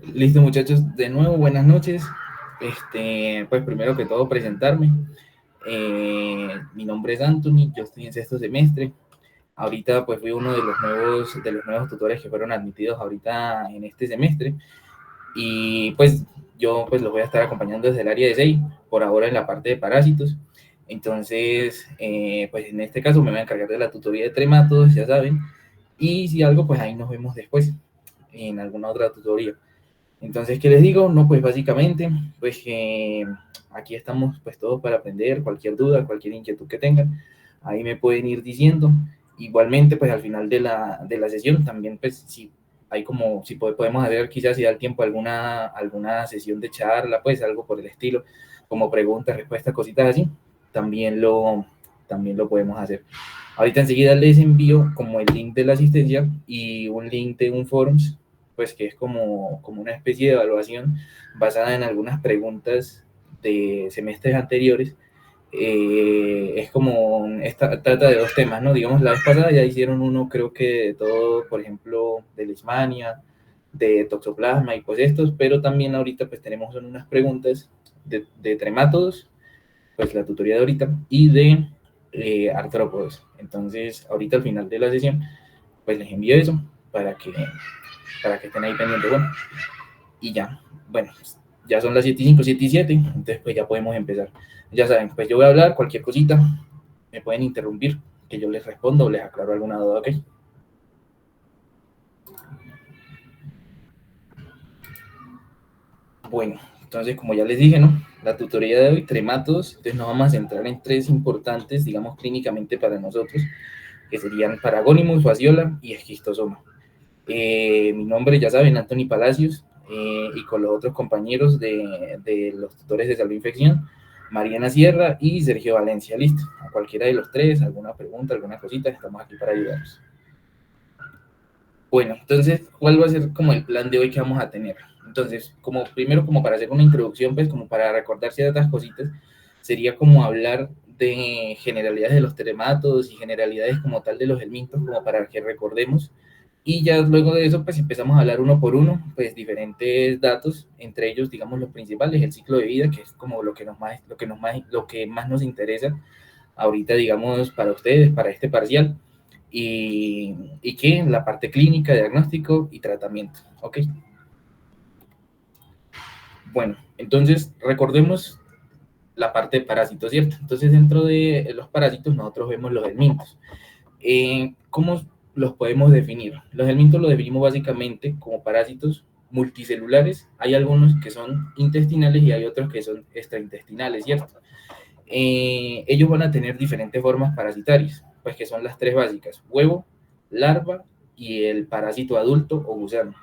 Listo, muchachos, de nuevo, buenas noches. Pues primero que todo, presentarme. Mi nombre es Anthony, yo estoy en sexto semestre. Ahorita, pues fui uno de los nuevos tutores que fueron admitidos ahorita en este semestre. Y pues yo pues los voy a estar acompañando desde el área de SEI, por ahora en la parte de parásitos. Entonces, pues en este caso me voy a encargar de la tutoría de trematodos, ya saben. Y si algo, pues ahí nos vemos después en alguna otra tutoría. Entonces, ¿qué les digo? No, pues básicamente, pues que aquí estamos pues todos para aprender, cualquier duda, cualquier inquietud que tengan, ahí me pueden ir diciendo. Igualmente, pues al final de la sesión también, pues si hay como, si podemos hacer quizás si da el tiempo alguna sesión de charla, pues algo por el estilo, como preguntas, respuestas, cositas así, también lo, también lo podemos hacer. Ahorita enseguida les envío como el link de la asistencia y un link de un forums, pues que es como una especie de evaluación basada en algunas preguntas de semestres anteriores. Es como, trata de dos temas, ¿no? Digamos, la vez pasada ya hicieron uno, creo que de todo, por ejemplo, de leishmania, de toxoplasma y pues estos, pero también ahorita pues tenemos unas preguntas de tremátodos, pues la tutoría de ahorita, y de artrópodos. Entonces, ahorita al final de la sesión, pues les envío eso para que, para que estén ahí pendientes. Bueno, y ya, bueno, ya son las 7:05, 7:07, entonces pues ya podemos empezar. Ya saben, pues yo voy a hablar, cualquier cosita, me pueden interrumpir, que yo les respondo o les aclaro alguna duda, ¿ok? Bueno, entonces como ya les dije, ¿no? La tutoría de hoy, trematos, entonces nos vamos a centrar en tres importantes, digamos, clínicamente para nosotros, que serían Paragonimus, Fasciola y Esquistosoma. Mi nombre, ya saben, Anthony Palacios, y con los otros compañeros de los tutores de salud e infección, Mariana Sierra y Sergio Valencia. Listo, a cualquiera de los tres, alguna pregunta, alguna cosita, estamos aquí para ayudarlos. Bueno, entonces, ¿cuál va a ser como el plan de hoy que vamos a tener? Entonces, como primero, como para hacer una introducción, pues como para recordar ciertas cositas, sería como hablar de generalidades de los terematos y generalidades como tal de los helmintos, como para que recordemos. Y ya luego de eso, pues empezamos a hablar uno por uno, pues diferentes datos, entre ellos, digamos, los principales, el ciclo de vida, que es como lo que más nos interesa ahorita, digamos, para ustedes, para este parcial, y que la parte clínica, diagnóstico y tratamiento, ¿ok? Bueno, entonces recordemos la parte de parásitos, ¿cierto? Entonces dentro de los parásitos nosotros vemos los helmintos. ¿Cómo los podemos definir? Los helmintos los definimos básicamente como parásitos multicelulares. Hay algunos que son intestinales y hay otros que son extraintestinales, ¿cierto? Ellos van a tener diferentes formas parasitarias, pues que son las tres básicas: huevo, larva y el parásito adulto o gusano.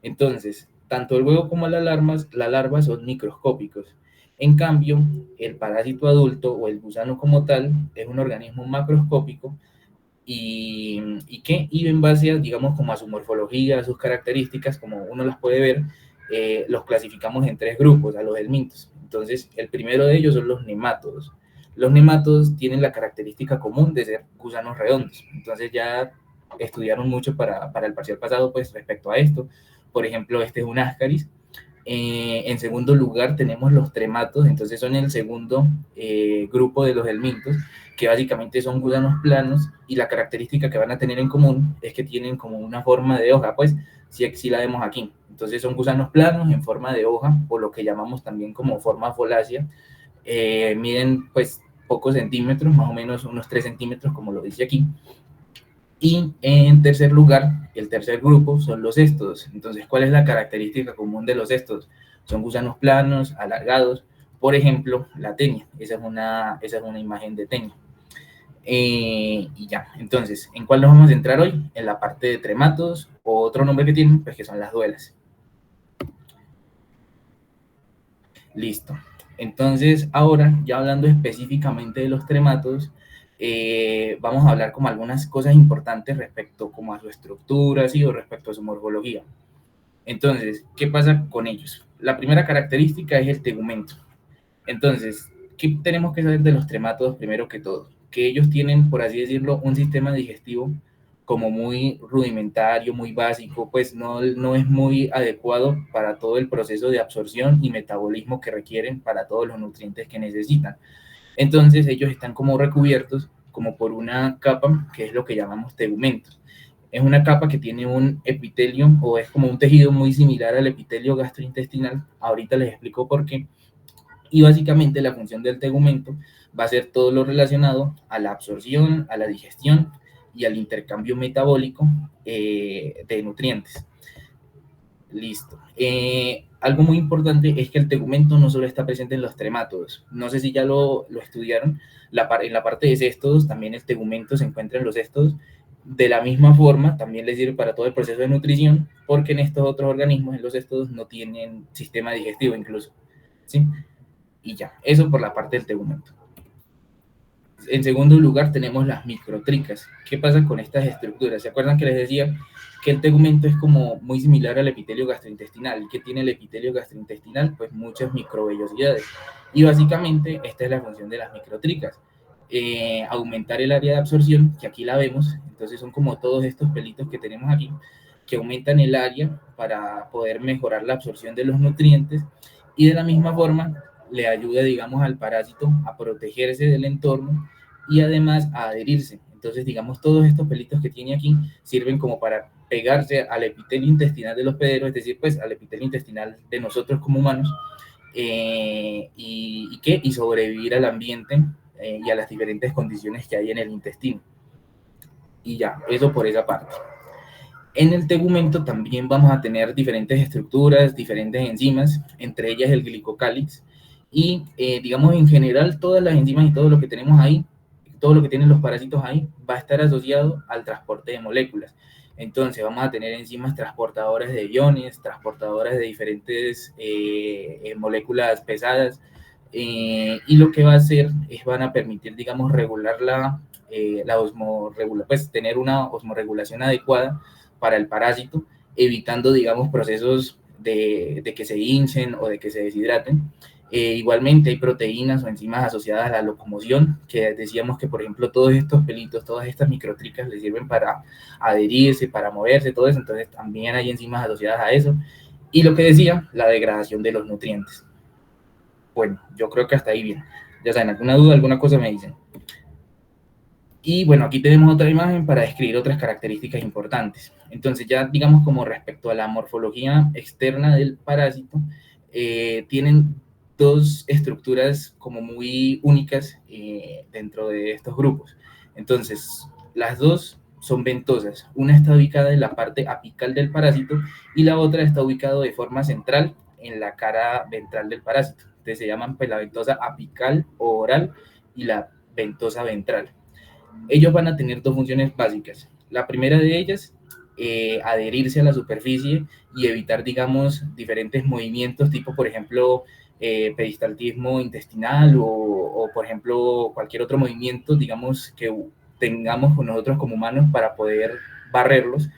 Entonces, tanto el huevo como la larva son microscópicos. En cambio, el parásito adulto o el gusano como tal es un organismo macroscópico y en base a, digamos, como a su morfología, a sus características, como uno las puede ver, los clasificamos en tres grupos, a los helmintos. Entonces, el primero de ellos son los nemátodos. Los nemátodos tienen la característica común de ser gusanos redondos. Entonces, ya estudiaron mucho para el parcial pasado, pues, respecto a esto. Por ejemplo, este es un ascaris. En segundo lugar tenemos los trematos, entonces son el segundo grupo de los helmintos, que básicamente son gusanos planos, y la característica que van a tener en común es que tienen como una forma de hoja, pues si la vemos aquí. Entonces son gusanos planos en forma de hoja, o lo que llamamos también como forma folácea. Miden pues pocos centímetros, más o menos unos 3 centímetros, como lo dice aquí. Y en tercer lugar, el tercer grupo son los éstodos. Entonces, ¿cuál es la característica común de los éstodos? Son gusanos planos, alargados. Por ejemplo, la tenia. Esa es una imagen de tenia. Y ya, entonces, ¿en cuál nos vamos a centrar hoy? En la parte de trematos, o otro nombre que tienen, pues que son las duelas. Listo. Entonces, ahora, ya hablando específicamente de los trematos, vamos a hablar como algunas cosas importantes respecto como a su estructura, ¿sí? O respecto a su morfología. Entonces, ¿qué pasa con ellos? La primera característica es el tegumento. Entonces, ¿qué tenemos que saber de los tremátodos primero que todo? Que ellos tienen, por así decirlo, un sistema digestivo como muy rudimentario, muy básico, pues no es muy adecuado para todo el proceso de absorción y metabolismo que requieren para todos los nutrientes que necesitan. Entonces ellos están como recubiertos como por una capa que es lo que llamamos tegumentos. Es una capa que tiene un epitelio o es como un tejido muy similar al epitelio gastrointestinal. Ahorita les explico por qué. Y básicamente la función del tegumento va a ser todo lo relacionado a la absorción, a la digestión y al intercambio metabólico de nutrientes. Listo. Algo muy importante es que el tegumento no solo está presente en los tremátodos. No sé si ya lo estudiaron. En la parte de céstodos también el tegumento se encuentra en los céstodos. De la misma forma, también les sirve para todo el proceso de nutrición, porque en estos otros organismos, en los céstodos, no tienen sistema digestivo incluso. ¿Sí? Y ya, eso por la parte del tegumento. En segundo lugar tenemos las microtricas. ¿Qué pasa con estas estructuras? ¿Se acuerdan que les decía que el tegumento es como muy similar al epitelio gastrointestinal? ¿Y qué tiene el epitelio gastrointestinal? Pues muchas microvellosidades. Y básicamente esta es la función de las microtricas. Aumentar el área de absorción, que aquí la vemos, entonces son como todos estos pelitos que tenemos aquí, que aumentan el área para poder mejorar la absorción de los nutrientes y de la misma forma le ayuda, digamos, al parásito a protegerse del entorno y además a adherirse. Entonces, digamos, todos estos pelitos que tiene aquí sirven como para pegarse al epitelio intestinal de los hospederos, es decir, pues al epitelio intestinal de nosotros como humanos, y sobrevivir al ambiente y a las diferentes condiciones que hay en el intestino. Y ya, eso por esa parte. En el tegumento también vamos a tener diferentes estructuras, diferentes enzimas, entre ellas el glicocálix, y digamos en general todas las enzimas y todo lo que tenemos ahí, todo lo que tienen los parásitos ahí, va a estar asociado al transporte de moléculas. Entonces vamos a tener enzimas transportadoras de iones, transportadoras de diferentes moléculas pesadas, y lo que va a hacer es van a permitir, digamos, regular la osmorregulación, pues tener una osmorregulación adecuada para el parásito, evitando, digamos, procesos de que se hinchen o de que se deshidraten. Igualmente hay proteínas o enzimas asociadas a la locomoción, que decíamos que, por ejemplo, todos estos pelitos, todas estas microtricas les sirven para adherirse, para moverse, todo eso, entonces también hay enzimas asociadas a eso. Y lo que decía, la degradación de los nutrientes. Bueno, yo creo que hasta ahí bien. Ya saben, alguna duda, alguna cosa me dicen. Y bueno, aquí tenemos otra imagen para describir otras características importantes. Entonces ya digamos como respecto a la morfología externa del parásito, tienen dos estructuras como muy únicas dentro de estos grupos. Entonces, las dos son ventosas. Una está ubicada en la parte apical del parásito y la otra está ubicada de forma central en la cara ventral del parásito. Entonces se llaman pues la ventosa apical o oral y la ventosa ventral. Ellos van a tener dos funciones básicas. La primera de ellas, adherirse a la superficie y evitar, digamos, diferentes movimientos, tipo, por ejemplo, peristaltismo intestinal o, por ejemplo, cualquier otro movimiento, digamos, que tengamos con nosotros como humanos para poder barrerlos.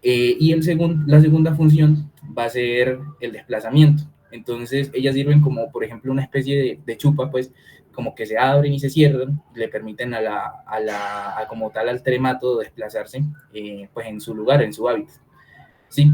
Y la segunda función va a ser el desplazamiento. Entonces, ellas sirven como, por ejemplo, una especie de chupa, pues, como que se abren y se cierran, le permiten como tal al tremato desplazarse, pues, en su lugar, en su hábitat. ¿Sí?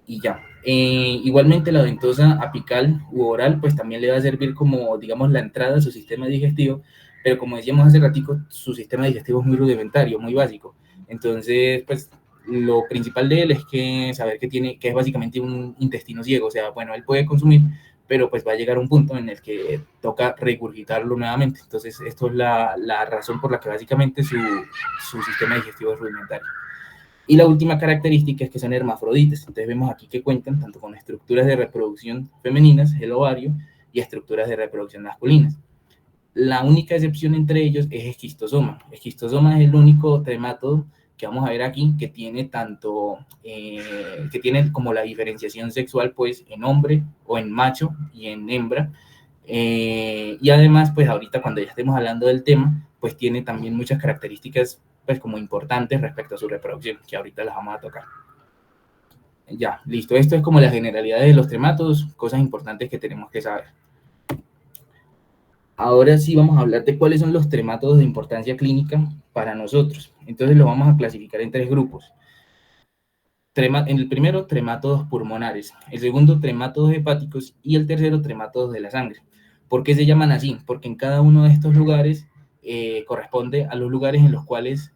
Y ya. Igualmente, la ventosa apical u oral, pues, también le va a servir como, digamos, la entrada a su sistema digestivo, pero como decíamos hace ratico, su sistema digestivo es muy rudimentario, muy básico. Entonces, pues, lo principal de él es que saber que es básicamente un intestino ciego, o sea, bueno, él puede consumir, pero pues va a llegar a un punto en el que toca regurgitarlo nuevamente. Entonces, esto es la razón por la que básicamente su sistema digestivo es rudimentario. Y la última característica es que son hermafroditas. Entonces vemos aquí que cuentan tanto con estructuras de reproducción femeninas, el ovario, y estructuras de reproducción masculinas. La única excepción entre ellos es esquistosoma. Esquistosoma es el único tremátodo que vamos a ver aquí que tiene que tiene como la diferenciación sexual pues en hombre o en macho y en hembra. Y además pues ahorita cuando ya estemos hablando del tema pues tiene también muchas características pues como importantes respecto a su reproducción que ahorita las vamos a tocar. Ya, listo. Esto es como las generalidades de los tremátodos, cosas importantes que tenemos que saber. Ahora sí vamos a hablar de cuáles son los tremátodos de importancia clínica para nosotros. Entonces los vamos a clasificar en tres grupos. En el primero, tremátodos pulmonares, el segundo, tremátodos hepáticos y el tercero, tremátodos de la sangre. ¿Por qué se llaman así? Porque en cada uno de estos lugares corresponde a los lugares en los cuales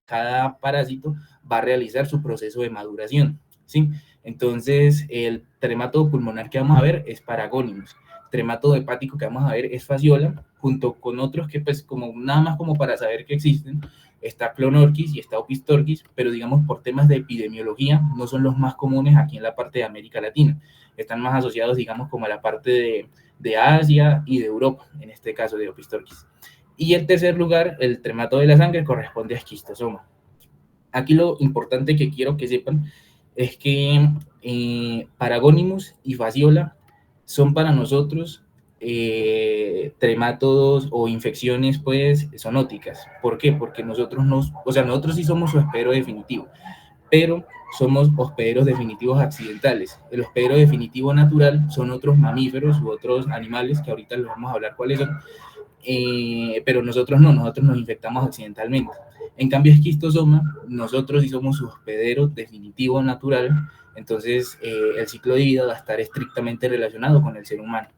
cada parásito va a realizar su proceso de maduración, ¿sí? Entonces, el tremátodo pulmonar que vamos a ver es Paragonimus. Tremátodo hepático que vamos a ver es Fasciola, junto con otros que, pues, como nada más como para saber que existen, está Clonorchis y está Opistorchis, pero digamos por temas de epidemiología no son los más comunes aquí en la parte de América Latina. Están más asociados, digamos, como a la parte de Asia y de Europa, en este caso de Opistorchis. Y en tercer lugar, el tremato de la sangre corresponde a esquistosoma. Aquí lo importante que quiero que sepan es que Paragonimus y Fasciola son para nosotros tremátodos o infecciones pues zoonóticas. ¿Por qué? Porque nosotros sí somos su hospedero definitivo, pero somos hospederos definitivos accidentales. El hospedero definitivo natural son otros mamíferos u otros animales que ahorita les vamos a hablar cuáles son, pero nosotros no, nosotros nos infectamos accidentalmente. En cambio, esquistosoma, nosotros sí somos su hospedero definitivo natural, entonces el ciclo de vida va a estar estrictamente relacionado con el ser humano.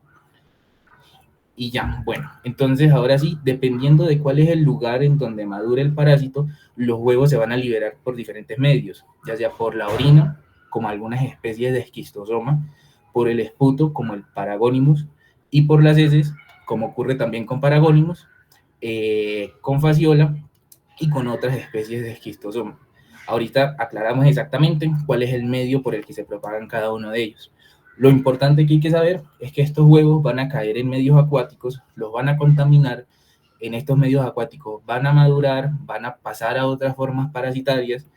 Y ya, bueno, entonces ahora sí, dependiendo de cuál es el lugar en donde madure el parásito, los huevos se van a liberar por diferentes medios, ya sea por la orina, como algunas especies de esquistosoma, por el esputo, como el Paragonimus, y por las heces, como ocurre también con Paragonimus, con Fasciola y con otras especies de esquistosoma. Ahorita aclaramos exactamente cuál es el medio por el que se propagan cada uno de ellos. Lo importante que hay que saber es que estos huevos van a caer en medios acuáticos, los van a contaminar, en estos medios acuáticos van a madurar, van a pasar a otras formas parasitarias,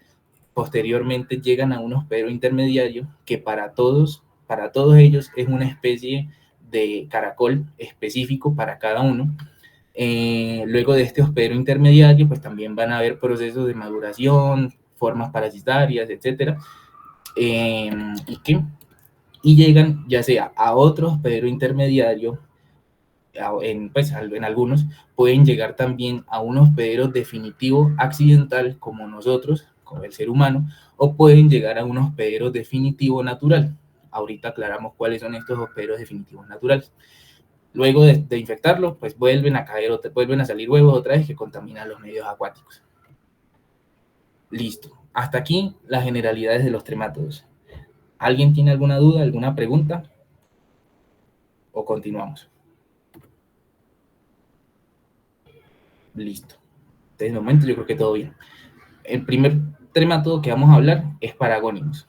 posteriormente llegan a un hospedero intermediario que para todos ellos es una especie de caracol específico para cada uno. Luego de este hospedero intermediario, pues también van a haber procesos de maduración, formas parasitarias, etcétera, y que y llegan ya sea a otro hospedero intermediario, en algunos pueden llegar también a un hospedero definitivo accidental como nosotros, como el ser humano, o pueden llegar a un hospedero definitivo natural. Ahorita aclaramos cuáles son estos hospederos definitivos naturales. Luego de infectarlo, pues vuelven a caer, vuelven a salir huevos otra vez que contaminan los medios acuáticos. Listo. Hasta aquí las generalidades de los tremátodos. ¿Alguien tiene alguna duda, alguna pregunta? ¿O continuamos? Listo. Entonces, de momento yo creo que todo bien. El primer tremátodo que vamos a hablar es Paragonimus.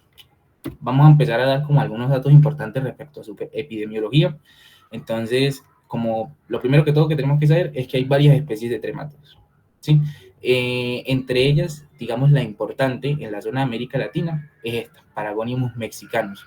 Vamos a empezar a dar como algunos datos importantes respecto a su epidemiología. Entonces, como lo primero que todo que tenemos que saber es que hay varias especies de tremátodos, ¿sí? Entre ellas, digamos, la importante en la zona de América Latina es esta, Paragonimus mexicanus.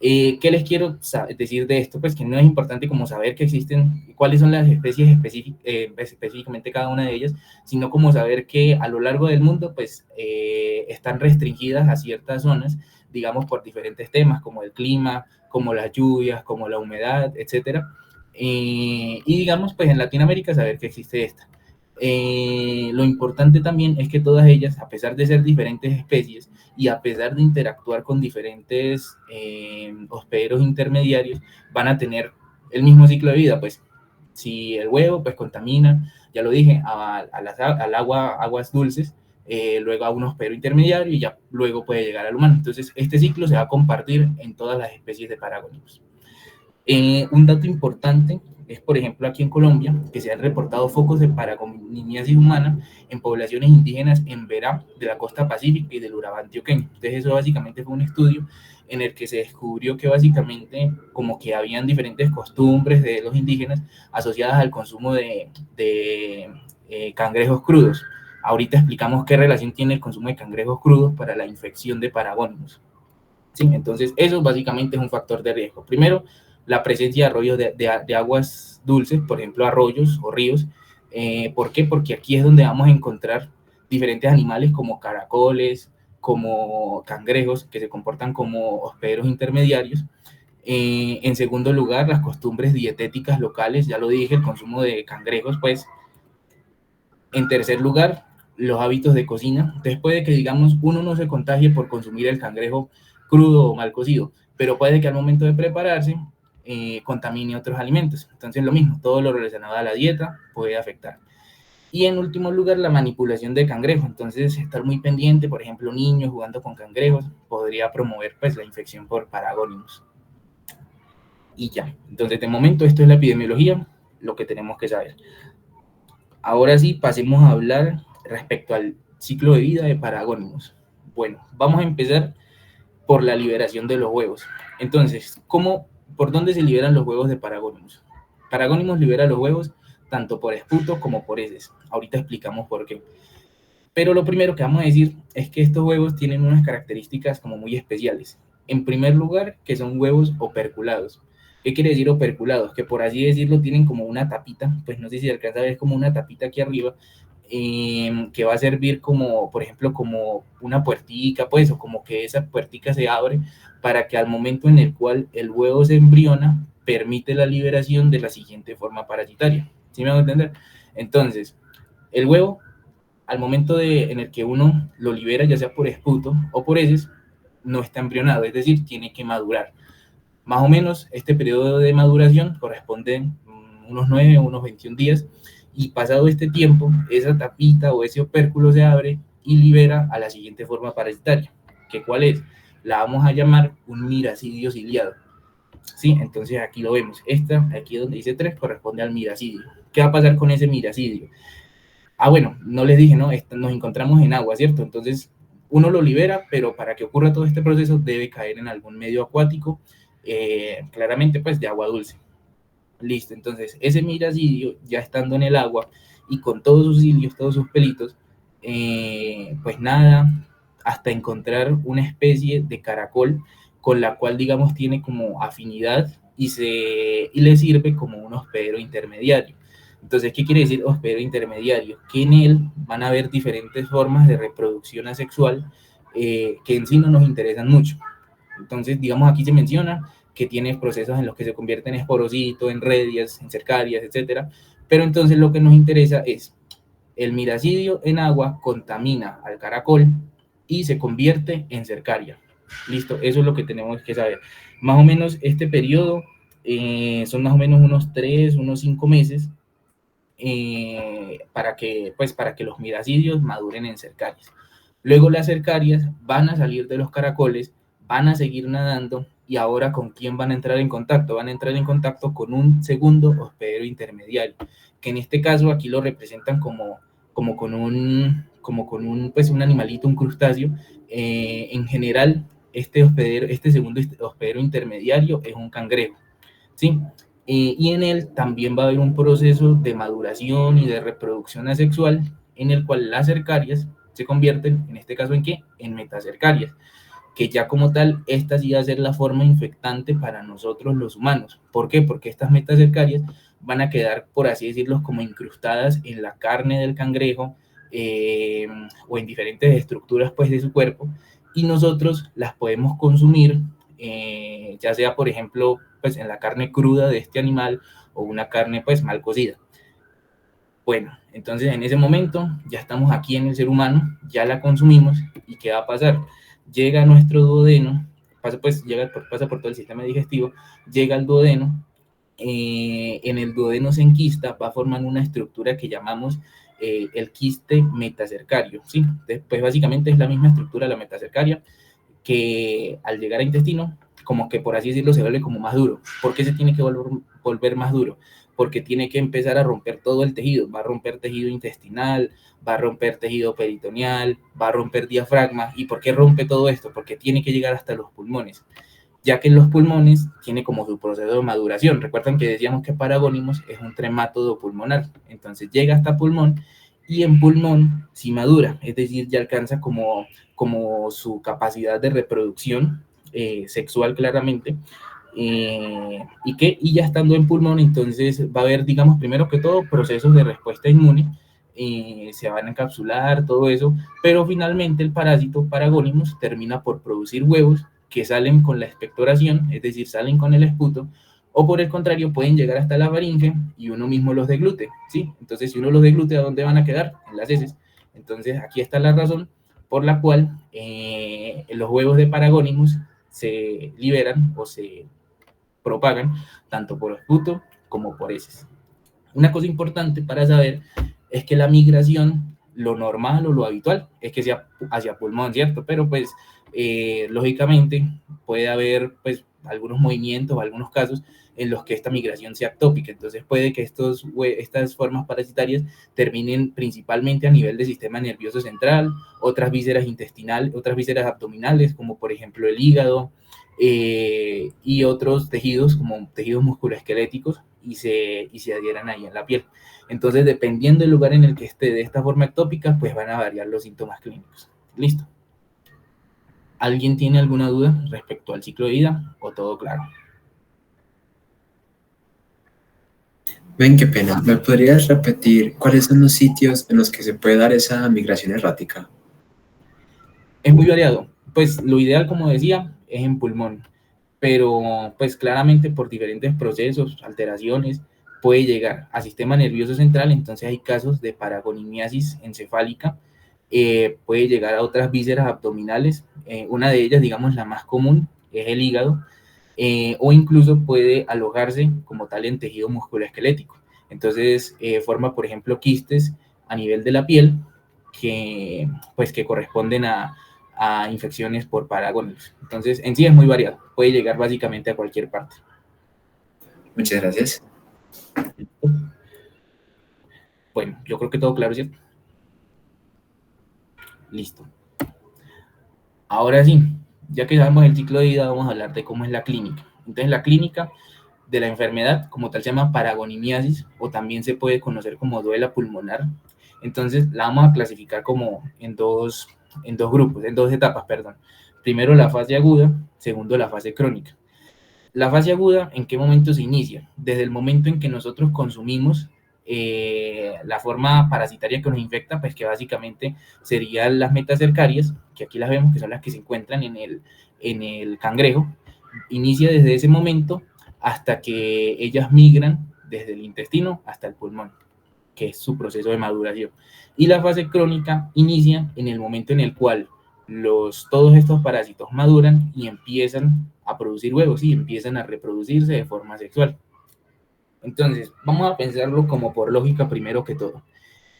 ¿Qué les quiero decir de esto? Pues que no es importante como saber que existen, cuáles son las especies específicamente cada una de ellas, sino como saber que a lo largo del mundo pues están restringidas a ciertas zonas, digamos por diferentes temas como el clima, como las lluvias, como la humedad, etcétera. Y digamos pues en Latinoamérica saber que existe esta. Lo importante también es que todas ellas, a pesar de ser diferentes especies y a pesar de interactuar con diferentes hospederos intermediarios, van a tener el mismo ciclo de vida. Pues si el huevo pues contamina, ya lo dije, al agua, aguas dulces, luego a un hospedero intermediario y ya luego puede llegar al humano. Entonces este ciclo se va a compartir en todas las especies de Paragonimus. Un dato importante es, por ejemplo, aquí en Colombia, que se han reportado focos de paragominiasis humana en poblaciones indígenas en Verá, de la costa pacífica y del Urabá antioqueño. Entonces, eso básicamente fue un estudio en el que se descubrió que básicamente como que habían diferentes costumbres de los indígenas asociadas al consumo de cangrejos crudos. Ahorita explicamos qué relación tiene el consumo de cangrejos crudos para la infección de Paragonimus. ¿Sí? Entonces, eso básicamente es un factor de riesgo. Primero, la presencia de arroyos de aguas dulces, por ejemplo, arroyos o ríos. ¿Por qué? Porque aquí es donde vamos a encontrar diferentes animales como caracoles, como cangrejos, que se comportan como hospederos intermediarios. En segundo lugar, las costumbres dietéticas locales, ya lo dije, el consumo de cangrejos, pues. En tercer lugar, los hábitos de cocina. Entonces puede que, digamos, uno no se contagie por consumir el cangrejo crudo o mal cocido, pero puede que al momento de prepararse contamine otros alimentos. Entonces lo mismo, todo lo relacionado a la dieta puede afectar. Y en último lugar, la manipulación de cangrejos. Entonces, estar muy pendiente, por ejemplo, niños jugando con cangrejos, podría promover pues la infección por Paragonimus. Y ya. Entonces, de momento, esto es la epidemiología, lo que tenemos que saber. Ahora sí, pasemos a hablar respecto al ciclo de vida de Paragonimus. Bueno, vamos a empezar por la liberación de los huevos. Entonces, ¿por dónde se liberan los huevos de Paragonimus? Paragonimus libera los huevos tanto por esputo como por heces. Ahorita explicamos por qué. Pero lo primero que vamos a decir es que estos huevos tienen unas características como muy especiales. En primer lugar, que son huevos operculados. ¿Qué quiere decir operculados? Que por así decirlo tienen como una tapita, pues no sé si alcanza a ver como una tapita aquí arriba, que va a servir como, por ejemplo, como una puertica, pues, o como que esa puertica se abre para que al momento en el cual el huevo se embriona, permite la liberación de la siguiente forma parasitaria. ¿Sí me van a entender? Entonces, el huevo al momento en el que uno lo libera, ya sea por esputo o por heces, no está embrionado, es decir, tiene que madurar. Más o menos este periodo de maduración corresponde unos 9 o unos 21 días, y pasado este tiempo, esa tapita o ese opérculo se abre y libera a la siguiente forma parasitaria, que ¿cuál es? La vamos a llamar un miracidio ciliado. Sí, entonces aquí lo vemos. Esta, aquí donde dice 3, corresponde al miracidio. ¿Qué va a pasar con ese miracidio? Bueno, no les dije, ¿no? Nos encontramos en agua, ¿cierto? Entonces, uno lo libera, pero para que ocurra todo este proceso debe caer en algún medio acuático, claramente pues de agua dulce. Listo, entonces ese miracidio, ya estando en el agua y con todos sus cilios, todos sus pelitos, pues nada, hasta encontrar una especie de caracol con la cual, digamos, tiene como afinidad y le sirve como un hospedero intermediario. Entonces, ¿qué quiere decir hospedero intermediario? Que en él van a haber diferentes formas de reproducción asexual que en sí no nos interesan mucho. Entonces, digamos, aquí se menciona que tiene procesos en los que se convierte en esporocito, en redias, en cercarias, etcétera. Pero entonces lo que nos interesa es el miracidio en agua contamina al caracol y se convierte en cercaria. Listo, eso es lo que tenemos que saber. Más o menos este periodo son más o menos unos 3, unos 5 meses para que los miracidios maduren en cercarias. Luego las cercarias van a salir de los caracoles, van a seguir nadando, y ahora ¿con quién van a entrar en contacto? Van a entrar en contacto con un segundo hospedero intermediario, que en este caso aquí lo representan como con un pues un animalito, un crustáceo. En general, este segundo hospedero intermediario es un cangrejo, ¿sí? Y en él también va a haber un proceso de maduración y de reproducción asexual en el cual las cercarias se convierten, en este caso, ¿en qué? En metacercarias, que ya como tal, esta sí va a ser la forma infectante para nosotros los humanos. ¿Por qué? Porque estas metacercarias van a quedar, por así decirlo, como incrustadas en la carne del cangrejo o en diferentes estructuras pues de su cuerpo, y nosotros las podemos consumir, ya sea, por ejemplo, pues en la carne cruda de este animal o una carne pues mal cocida. Bueno, entonces en ese momento ya estamos aquí en el ser humano, ya la consumimos, y ¿qué va a pasar? Llega a nuestro duodeno, pasa por todo el sistema digestivo, llega al duodeno, en el duodeno se enquista, va a formar una estructura que llamamos el quiste metacercario, ¿sí? Pues básicamente es la misma estructura de la metacercaria, que al llegar a intestino, como que por así decirlo, se vuelve como más duro. ¿Por qué se tiene que volver más duro? Porque tiene que empezar a romper todo el tejido, va a romper tejido intestinal, va a romper tejido peritoneal, va a romper diafragma. ¿Y por qué rompe todo esto? Porque tiene que llegar hasta los pulmones, ya que en los pulmones tiene como su proceso de maduración. Recuerdan que decíamos que Paragonimus es un tremátodo pulmonar, entonces llega hasta pulmón, y en pulmón sí madura, es decir, ya alcanza como su capacidad de reproducción sexual claramente, y ya estando en pulmón, entonces va a haber, digamos, primero que todo, procesos de respuesta inmune, se van a encapsular, todo eso, pero finalmente el parásito Paragonimus termina por producir huevos, que salen con la expectoración, es decir, salen con el esputo, o por el contrario, pueden llegar hasta la faringe y uno mismo los deglute, ¿sí? Entonces, si uno los deglute, ¿a dónde van a quedar? En las heces. Entonces, aquí está la razón por la cual los huevos de Paragonimus se liberan o se propagan tanto por esputo como por heces. Una cosa importante para saber es que la migración, lo normal o lo habitual, es que sea hacia pulmón, ¿cierto? Pero pues, lógicamente, puede haber pues algunos movimientos o algunos casos en los que esta migración sea ectópica. Entonces puede que estas formas parasitarias terminen principalmente a nivel del sistema nervioso central, otras vísceras intestinales, otras vísceras abdominales, como por ejemplo el hígado, y otros tejidos como tejidos musculoesqueléticos y se adhieran ahí en la piel. Entonces, dependiendo del lugar en el que esté de esta forma ectópica, pues van a variar los síntomas clínicos. Listo. ¿Alguien tiene alguna duda respecto al ciclo de vida o todo claro? Ven, qué pena. ¿Me podrías repetir cuáles son los sitios en los que se puede dar esa migración errática? Es muy variado. Pues lo ideal, como decía, es en pulmón, pero pues claramente por diferentes procesos, alteraciones, puede llegar al sistema nervioso central. Entonces hay casos de paragonimiasis encefálica, puede llegar a otras vísceras abdominales, una de ellas, digamos la más común, es el hígado, o incluso puede alojarse como tal en tejido musculoesquelético. Entonces forma, por ejemplo, quistes a nivel de la piel que corresponden a infecciones por Paragonimus. Entonces, en sí es muy variado, puede llegar básicamente a cualquier parte. Muchas gracias. Bueno, yo creo que todo claro, ¿cierto? Listo. Ahora sí, ya que sabemos el ciclo de vida, vamos a hablar de cómo es la clínica. Entonces, la clínica de la enfermedad, como tal, se llama paragonimiasis, o también se puede conocer como duela pulmonar. Entonces, la vamos a clasificar como en dos grupos, en dos etapas, perdón. Primero, la fase aguda, segundo, la fase crónica. La fase aguda, ¿en qué momento se inicia? Desde el momento en que nosotros consumimos la forma parasitaria que nos infecta, pues que básicamente serían las metacercarias, que aquí las vemos, que son las que se encuentran en el cangrejo. Inicia desde ese momento hasta que ellas migran desde el intestino hasta el pulmón, que es su proceso de maduración. Y la fase crónica inicia en el momento en el cual todos estos parásitos maduran y empiezan a producir huevos y empiezan a reproducirse de forma sexual. Entonces, vamos a pensarlo como por lógica primero que todo.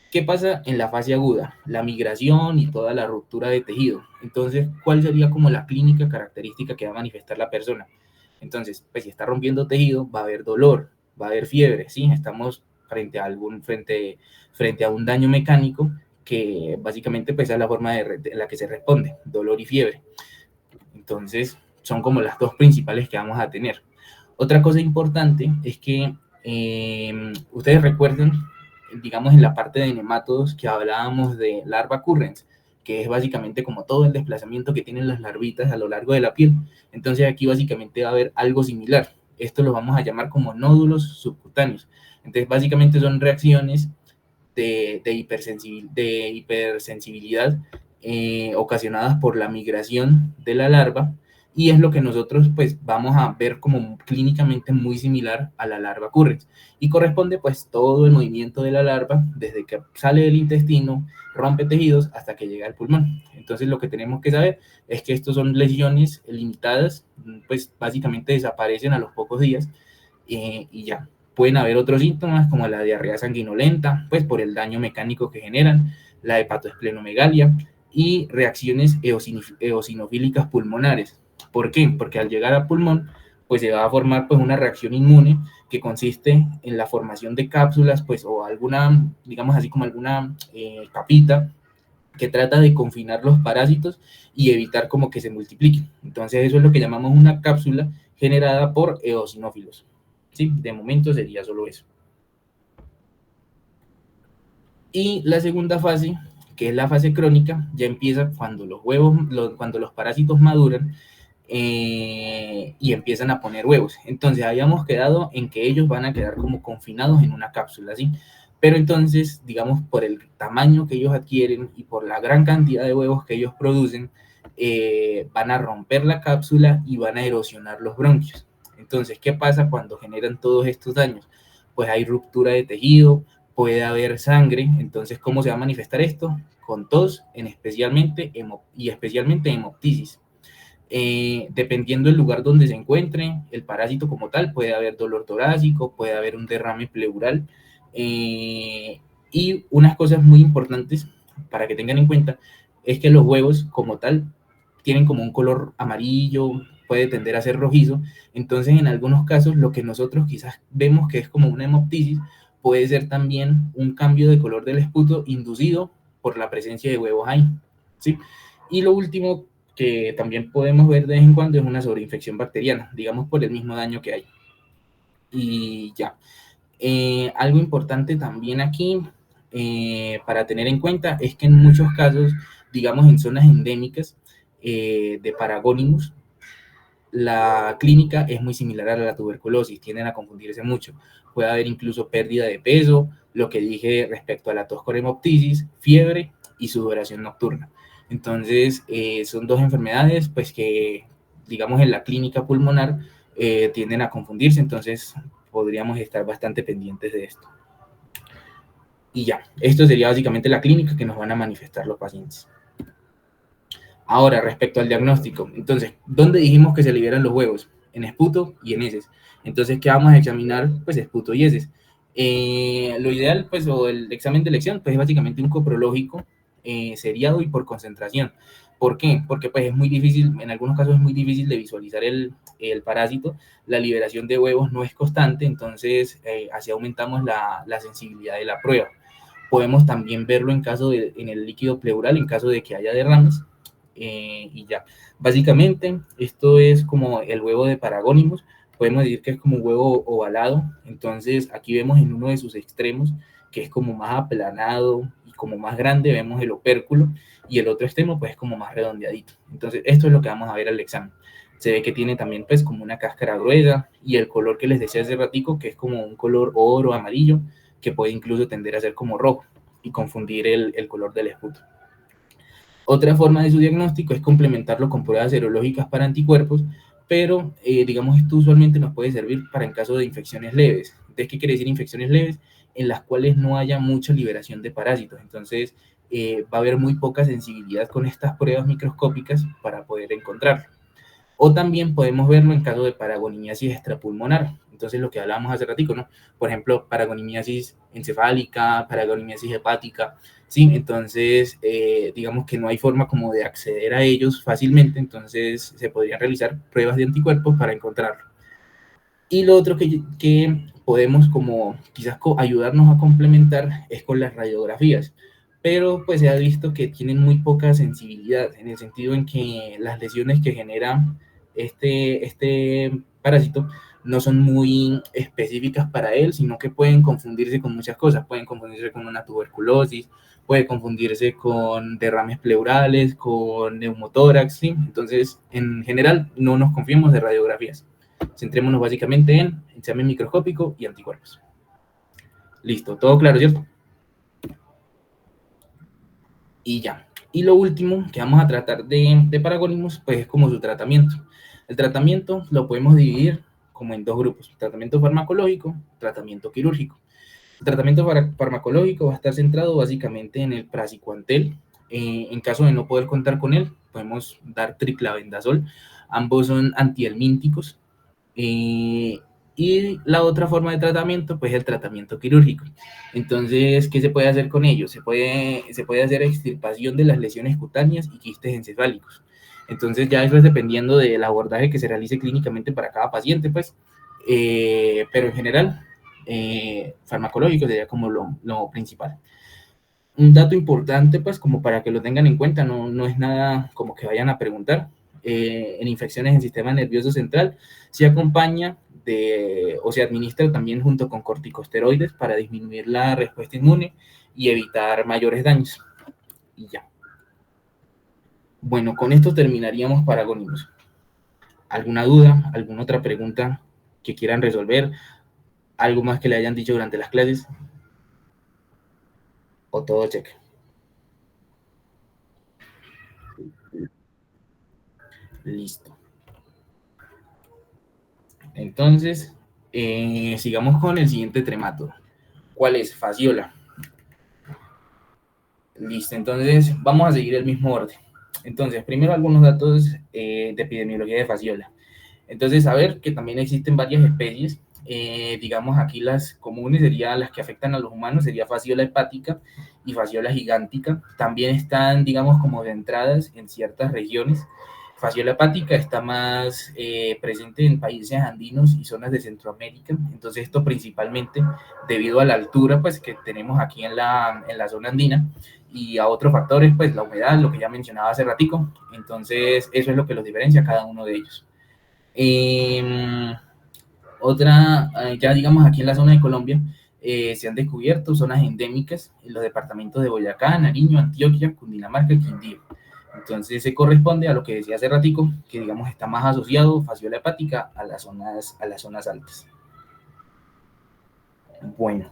¿Qué pasa en la fase aguda? La migración y toda la ruptura de tejido. Entonces, ¿cuál sería como la clínica característica que va a manifestar la persona? Entonces, pues si está rompiendo tejido, va a haber dolor, va a haber fiebre, ¿sí? Estamos frente a un daño mecánico que básicamente pues, es la forma en la que se responde, dolor y fiebre. Entonces, son como las dos principales que vamos a tener. Otra cosa importante es que ustedes recuerden, digamos, en la parte de nemátodos que hablábamos de larva currens, que es básicamente como todo el desplazamiento que tienen las larvitas a lo largo de la piel. Entonces aquí básicamente va a haber algo similar. Esto lo vamos a llamar como nódulos subcutáneos. Entonces básicamente son reacciones de hipersensibilidad ocasionadas por la migración de la larva, y es lo que nosotros pues vamos a ver como clínicamente muy similar a la larva currens, y corresponde pues todo el movimiento de la larva desde que sale del intestino, rompe tejidos hasta que llega al pulmón. Entonces lo que tenemos que saber es que estos son lesiones limitadas, pues básicamente desaparecen a los pocos días, y ya. Pueden haber otros síntomas como la diarrea sanguinolenta, pues por el daño mecánico que generan, la hepatoesplenomegalia y reacciones eosinofílicas pulmonares. ¿Por qué? Porque al llegar al pulmón, pues se va a formar pues una reacción inmune que consiste en la formación de cápsulas, pues o alguna, digamos así como alguna capita que trata de confinar los parásitos y evitar como que se multipliquen. Entonces eso es lo que llamamos una cápsula generada por eosinófilos. ¿Sí? De momento sería solo eso. Y la segunda fase, que es la fase crónica, ya empieza cuando cuando los parásitos maduran y empiezan a poner huevos. Entonces habíamos quedado en que ellos van a quedar como confinados en una cápsula, ¿sí? Pero entonces, digamos, por el tamaño que ellos adquieren y por la gran cantidad de huevos que ellos producen, van a romper la cápsula y van a erosionar los bronquios. Entonces, ¿qué pasa cuando generan todos estos daños? Pues hay ruptura de tejido, puede haber sangre. Entonces, ¿cómo se va a manifestar esto? Con tos, especialmente hemoptisis. Dependiendo del lugar donde se encuentre el parásito como tal, puede haber dolor torácico, puede haber un derrame pleural. Y unas cosas muy importantes para que tengan en cuenta es que los huevos como tal tienen como un color amarillo, puede tender a ser rojizo. Entonces, en algunos casos, lo que nosotros quizás vemos que es como una hemoptisis, puede ser también un cambio de color del esputo inducido por la presencia de huevos ahí, ¿sí? Y lo último que también podemos ver de vez en cuando es una sobreinfección bacteriana, digamos por el mismo daño que hay. Y ya. Algo importante también aquí para tener en cuenta es que en muchos casos, digamos en zonas endémicas de Paragonimus, la clínica es muy similar a la tuberculosis, tienden a confundirse mucho. Puede haber incluso pérdida de peso, lo que dije respecto a la tos con hemoptisis, fiebre y sudoración nocturna. Entonces, son dos enfermedades pues que, digamos, en la clínica pulmonar tienden a confundirse, entonces podríamos estar bastante pendientes de esto. Y ya, esto sería básicamente la clínica que nos van a manifestar los pacientes. Ahora, respecto al diagnóstico, entonces, ¿dónde dijimos que se liberan los huevos? En esputo y en heces. Entonces, ¿qué vamos a examinar? Pues esputo y heces. Lo ideal, pues, o el examen de elección, pues es básicamente un coprológico seriado y por concentración. ¿Por qué? Porque pues es muy difícil, en algunos casos es muy difícil de visualizar el parásito, la liberación de huevos no es constante, entonces así aumentamos la sensibilidad de la prueba. Podemos también verlo en el líquido pleural en caso de que haya derrames. Y ya, básicamente esto es como el huevo de Paragonimus, podemos decir que es como un huevo ovalado, entonces aquí vemos en uno de sus extremos que es como más aplanado y como más grande, vemos el opérculo y el otro extremo pues es como más redondeadito. Entonces esto es lo que vamos a ver al examen. Se ve que tiene también pues como una cáscara gruesa y el color que les decía hace ratico que es como un color oro amarillo que puede incluso tender a ser como rojo y confundir el color del esputo. Otra forma de su diagnóstico es complementarlo con pruebas serológicas para anticuerpos, pero digamos esto usualmente nos puede servir para en caso de infecciones leves. Entonces, ¿qué quiere decir infecciones leves? En las cuales no haya mucha liberación de parásitos. Entonces, va a haber muy poca sensibilidad con estas pruebas microscópicas para poder encontrarlo. O también podemos verlo en caso de paragonimiasis extrapulmonar. Entonces, lo que hablábamos hace ratito, ¿no? Por ejemplo, paragonimiasis encefálica, paragonimiasis hepática, ¿sí? Entonces, digamos que no hay forma como de acceder a ellos fácilmente, entonces se podrían realizar pruebas de anticuerpos para encontrarlo. Y lo otro que podemos como quizás ayudarnos a complementar es con las radiografías, pero pues se ha visto que tienen muy poca sensibilidad, en el sentido en que las lesiones que genera este parásito no son muy específicas para él, sino que pueden confundirse con muchas cosas, pueden confundirse con una tuberculosis, puede confundirse con derrames pleurales, con neumotórax, ¿sí? Entonces, en general, no nos confiemos de radiografías. Centrémonos básicamente en examen microscópico y anticuerpos. Listo, todo claro, ¿cierto? Y ya. Y lo último que vamos a tratar de Paragonimus, pues es como su tratamiento. El tratamiento lo podemos dividir como en dos grupos, tratamiento farmacológico, tratamiento quirúrgico. El tratamiento farmacológico va a estar centrado básicamente en el praziquantel. En caso de no poder contar con él, podemos dar triclavendazol. Ambos son antihelmínticos. Y la otra forma de tratamiento, pues el tratamiento quirúrgico. Entonces, ¿qué se puede hacer con ello? Se puede hacer extirpación de las lesiones cutáneas y quistes encefálicos. Entonces, ya eso es dependiendo del abordaje que se realice clínicamente para cada paciente, pues. Pero en general, farmacológico sería como lo principal. Un dato importante, pues, como para que lo tengan en cuenta, no es nada como que vayan a preguntar. En infecciones en sistema nervioso central se acompaña o se administra también junto con corticosteroides para disminuir la respuesta inmune y evitar mayores daños. Y ya. Bueno, con esto terminaríamos Paragonimus. ¿Alguna duda? ¿Alguna otra pregunta que quieran resolver? ¿Algo más que le hayan dicho durante las clases? ¿O todo cheque? Listo. Entonces, sigamos con el siguiente tremátodo. ¿Cuál es? Fasciola. Listo, entonces vamos a seguir el mismo orden. Entonces, primero algunos datos de epidemiología de fasciola. Entonces, saber que también existen varias especies. Digamos, aquí las comunes serían las que afectan a los humanos, sería fasciola hepática y fasciola gigántica. También están, digamos, como centradas en ciertas regiones. Fasciola hepática está más presente en países andinos y zonas de Centroamérica. Entonces, esto principalmente debido a la altura pues, que tenemos aquí en la zona andina y a otros factores, pues la humedad, lo que ya mencionaba hace ratico. Entonces, eso es lo que los diferencia a cada uno de ellos. Ya digamos aquí en la zona de Colombia, se han descubierto zonas endémicas en los departamentos de Boyacá, Nariño, Antioquia, Cundinamarca y Quindío. Entonces se corresponde a lo que decía hace ratico, que digamos está más asociado fasciola hepática a las zonas altas. Bueno,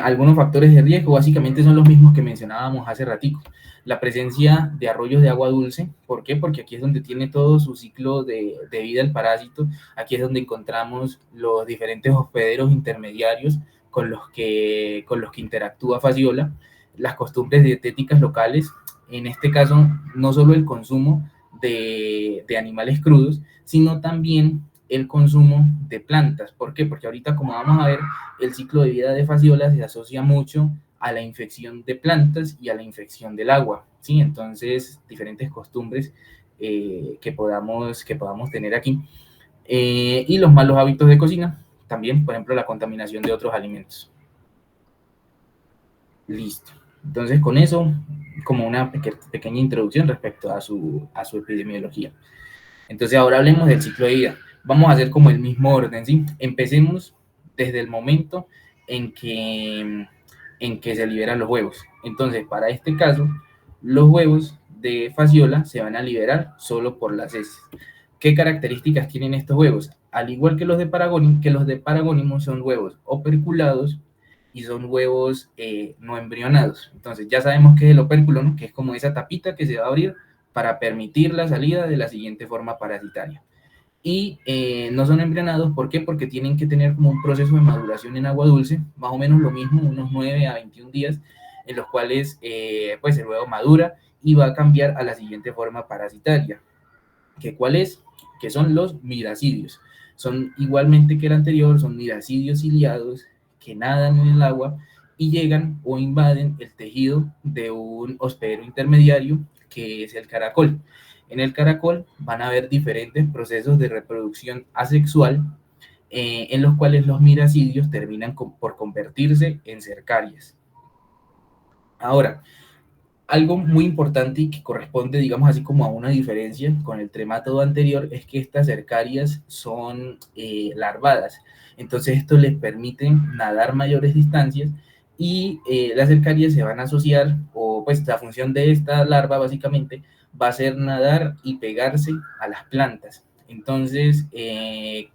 algunos factores de riesgo básicamente son los mismos que mencionábamos hace ratico. La presencia de arroyos de agua dulce, ¿por qué? Porque aquí es donde tiene todo su ciclo de vida el parásito, aquí es donde encontramos los diferentes hospederos intermediarios con los que interactúa fasciola, las costumbres dietéticas locales, en este caso no solo el consumo de animales crudos, sino también el consumo de plantas. ¿Por qué? Porque ahorita, como vamos a ver, el ciclo de vida de fasciola se asocia mucho a la infección de plantas y a la infección del agua, ¿sí? Entonces, diferentes costumbres que podamos tener aquí. Y los malos hábitos de cocina, también, por ejemplo, la contaminación de otros alimentos. Listo. Entonces, con eso, como una pequeña introducción respecto a su epidemiología. Entonces, ahora hablemos del ciclo de vida. Vamos a hacer como el mismo orden, ¿sí? Empecemos desde el momento en que se liberan los huevos. Entonces, para este caso, los huevos de fasciola se van a liberar solo por las heces. ¿Qué características tienen estos huevos? Al igual que los de Paragónimo son huevos operculados y son huevos no embrionados. Entonces, ya sabemos qué es el opérculo, ¿no? Que es como esa tapita que se va a abrir para permitir la salida de la siguiente forma parasitaria. Y no son embrionados, ¿por qué? Porque tienen que tener como un proceso de maduración en agua dulce, más o menos lo mismo, unos 9 a 21 días, en los cuales pues el huevo madura y va a cambiar a la siguiente forma parasitaria. ¿Que cuál es? Que son los miracidios. Son igualmente que el anterior, son miracidios ciliados que nadan en el agua y llegan o invaden el tejido de un hospedero intermediario que es el caracol. En el caracol van a haber diferentes procesos de reproducción asexual en los cuales los miracidios terminan por convertirse en cercarias. Ahora, algo muy importante y que corresponde, digamos así, como a una diferencia con el tremátodo anterior, es que estas cercarias son larvadas. Entonces, esto les permite nadar mayores distancias y las cercarias se van a asociar, o pues la función de esta larva básicamente va a ser nadar y pegarse a las plantas. Entonces,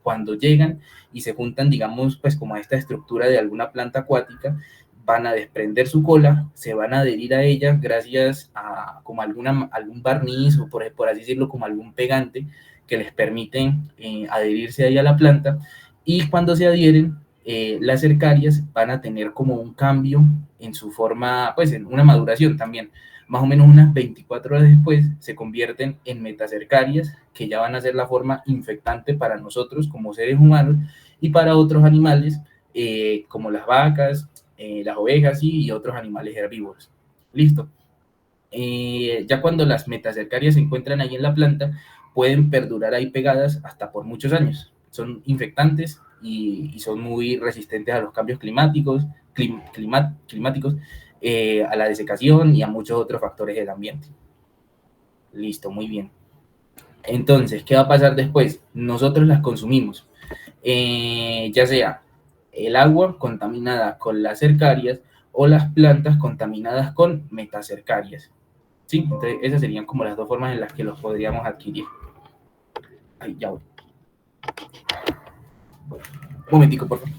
cuando llegan y se juntan, digamos, pues como a esta estructura de alguna planta acuática, van a desprender su cola, se van a adherir a ella gracias a como algún barniz o por así decirlo, como algún pegante que les permiten adherirse ahí a la planta, y cuando se adhieren, las cercarias van a tener como un cambio en su forma, pues en una maduración también. Más o menos unas 24 horas después se convierten en metacercarias, que ya van a ser la forma infectante para nosotros como seres humanos y para otros animales, como las vacas, las ovejas y otros animales herbívoros. Listo. Ya cuando las metacercarias se encuentran ahí en la planta, pueden perdurar ahí pegadas hasta por muchos años. Son infectantes y son muy resistentes a los cambios climáticos, a la desecación y a muchos otros factores del ambiente. Listo, muy bien. Entonces, ¿qué va a pasar después? Nosotros las consumimos, ya sea el agua contaminada con las cercarias o las plantas contaminadas con metacercarias. ¿Sí? Entonces, esas serían como las dos formas en las que los podríamos adquirir. Ay, ya voy. Un momentico, por favor.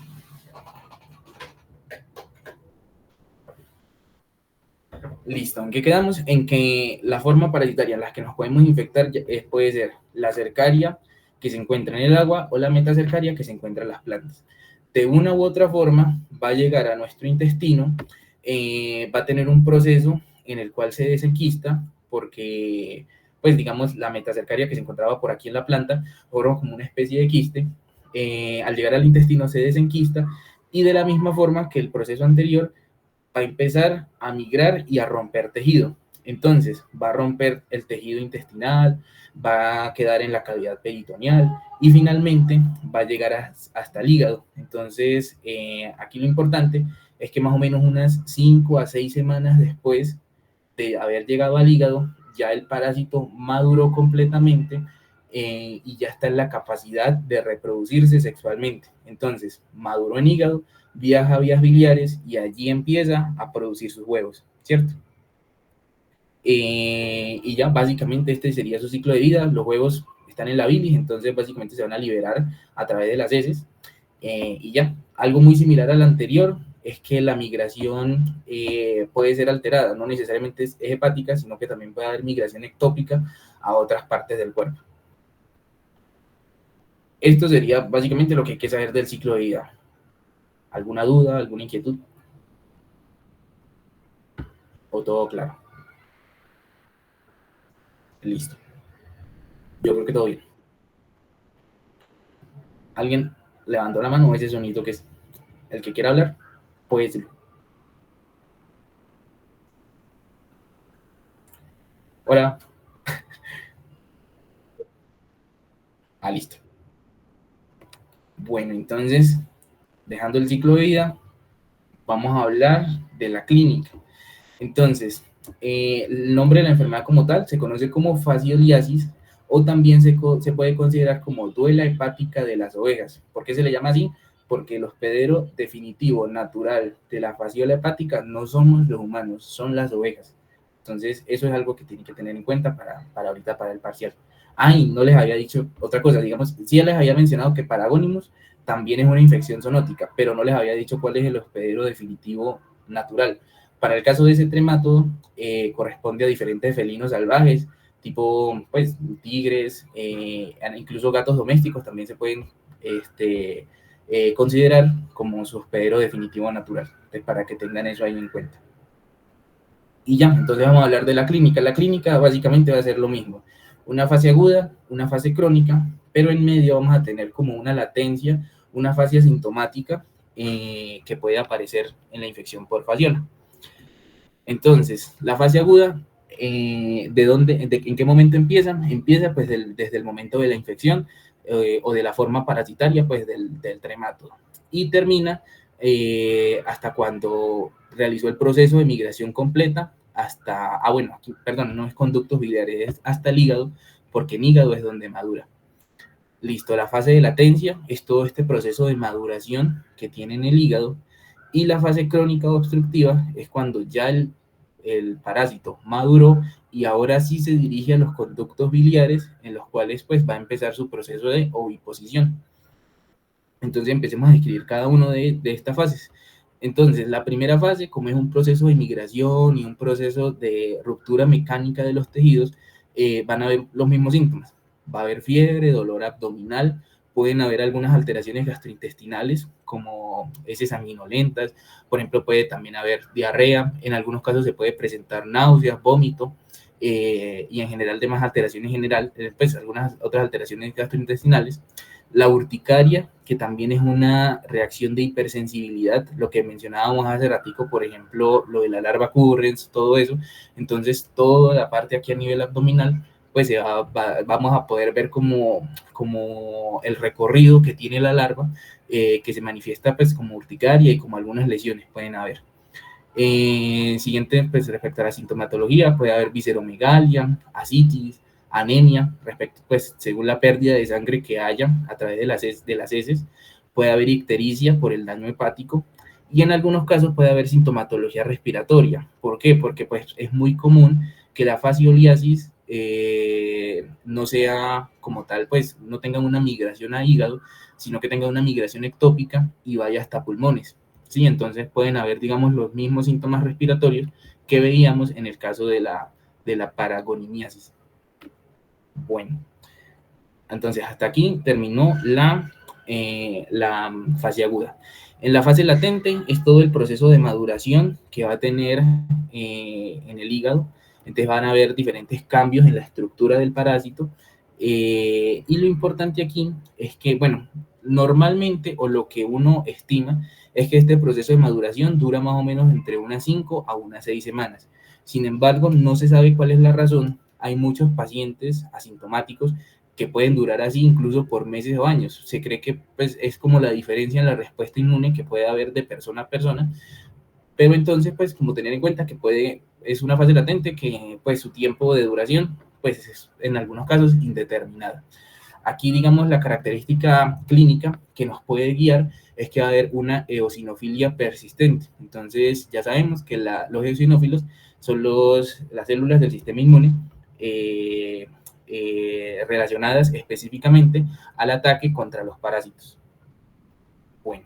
Listo, ¿en qué quedamos? En que la forma parasitaria en la que nos podemos infectar puede ser la cercaria que se encuentra en el agua o la metacercaria que se encuentra en las plantas. De una u otra forma va a llegar a nuestro intestino, va a tener un proceso en el cual se desenquista porque, pues digamos, la metacercaria que se encontraba por aquí en la planta forma como una especie de quiste. Al llegar al intestino se desenquista y de la misma forma que el proceso anterior va a empezar a migrar y a romper tejido. Entonces, va a romper el tejido intestinal, va a quedar en la cavidad peritoneal y finalmente va a llegar hasta el hígado. Entonces, aquí lo importante es que más o menos unas 5 a 6 semanas después de haber llegado al hígado, ya el parásito maduró completamente y ya está en la capacidad de reproducirse sexualmente. Entonces, maduró en hígado, viaja a vías biliares y allí empieza a producir sus huevos, ¿cierto? Y ya básicamente este sería su ciclo de vida. Los huevos están en la bilis, entonces básicamente se van a liberar a través de las heces. Y ya, algo muy similar al anterior es que la migración puede ser alterada, no necesariamente es hepática, sino que también puede haber migración ectópica a otras partes del cuerpo. Esto sería básicamente lo que hay que saber del ciclo de vida. ¿Alguna duda, alguna inquietud? ¿O todo claro? Listo. Yo creo que todo bien. ¿Alguien levantó la mano o ese sonido que es el que quiera hablar? Puede decirlo. Hola. Ah, listo. Bueno, entonces, dejando el ciclo de vida, vamos a hablar de la clínica. Entonces, el nombre de la enfermedad como tal se conoce como fascioliasis o también se puede considerar como duela hepática de las ovejas. ¿Por qué se le llama así? Porque el hospedero definitivo, natural de la fasciola hepática no somos los humanos, son las ovejas. Entonces, eso es algo que tienen que tener en cuenta para ahorita, para el parcial. Y no les había dicho otra cosa, digamos, sí les había mencionado que Paragonimus también es una infección zoonótica, pero no les había dicho cuál es el hospedero definitivo natural. Para el caso de ese tremátodo, corresponde a diferentes felinos salvajes, tipo, pues, tigres, incluso gatos domésticos también se pueden considerar como su hospedero definitivo natural, para que tengan eso ahí en cuenta. Y ya, entonces vamos a hablar de la clínica. La clínica básicamente va a ser lo mismo, una fase aguda, una fase crónica, pero en medio vamos a tener como una latencia, una fase asintomática que puede aparecer en la infección por fasciola. Entonces, la fase aguda, ¿en qué momento empieza? Empieza pues desde el momento de la infección o de la forma parasitaria pues del tremátodo y termina hasta cuando realizó el proceso de migración completa hasta, aquí, perdón, no es conductos biliares, es hasta el hígado, porque en hígado es donde madura. Listo, la fase de latencia es todo este proceso de maduración que tiene en el hígado y la fase crónica obstructiva es cuando ya el parásito maduró y ahora sí se dirige a los conductos biliares en los cuales pues va a empezar su proceso de oviposición. Entonces empecemos a describir cada uno de estas fases. Entonces, la primera fase, como es un proceso de migración y un proceso de ruptura mecánica de los tejidos, van a haber los mismos síntomas. Va a haber fiebre, dolor abdominal, pueden haber algunas alteraciones gastrointestinales, como heces sanguinolentas, por ejemplo, puede también haber diarrea, en algunos casos se puede presentar náuseas, vómito, y en general demás alteraciones pues algunas otras alteraciones gastrointestinales. La urticaria, que también es una reacción de hipersensibilidad, lo que mencionábamos hace ratico, por ejemplo, lo de la larva Currens, todo eso. Entonces, toda la parte aquí a nivel abdominal, pues vamos a poder ver como el recorrido que tiene la larva, que se manifiesta pues como urticaria y como algunas lesiones pueden haber. Siguiente, pues respecto a la sintomatología, puede haber visceromegalia, ascitis, anemia, respecto, pues según la pérdida de sangre que haya a través de las heces, puede haber ictericia por el daño hepático y en algunos casos puede haber sintomatología respiratoria. ¿Por qué? Porque pues es muy común que la fascioliasis no sea como tal, pues no tenga una migración a hígado, sino que tenga una migración ectópica y vaya hasta pulmones. Sí, entonces pueden haber, digamos, los mismos síntomas respiratorios que veíamos en el caso de la paragonimiasis. Bueno, entonces hasta aquí terminó la fase aguda. En la fase latente es todo el proceso de maduración que va a tener en el hígado. Entonces van a haber diferentes cambios en la estructura del parásito. Y lo importante aquí es que, bueno, normalmente, o lo que uno estima, es que este proceso de maduración dura más o menos entre unas 5 a unas 6 semanas. Sin embargo, no se sabe cuál es la razón. Hay muchos pacientes asintomáticos que pueden durar así incluso por meses o años. Se cree que pues, es como la diferencia en la respuesta inmune que puede haber de persona a persona, pero entonces, pues, como tener en cuenta que es una fase latente que, pues, su tiempo de duración, pues, es en algunos casos indeterminada. Aquí, digamos, la característica clínica que nos puede guiar es que va a haber una eosinofilia persistente. Entonces, ya sabemos que los eosinófilos son las células del sistema inmune relacionadas específicamente al ataque contra los parásitos. Bueno,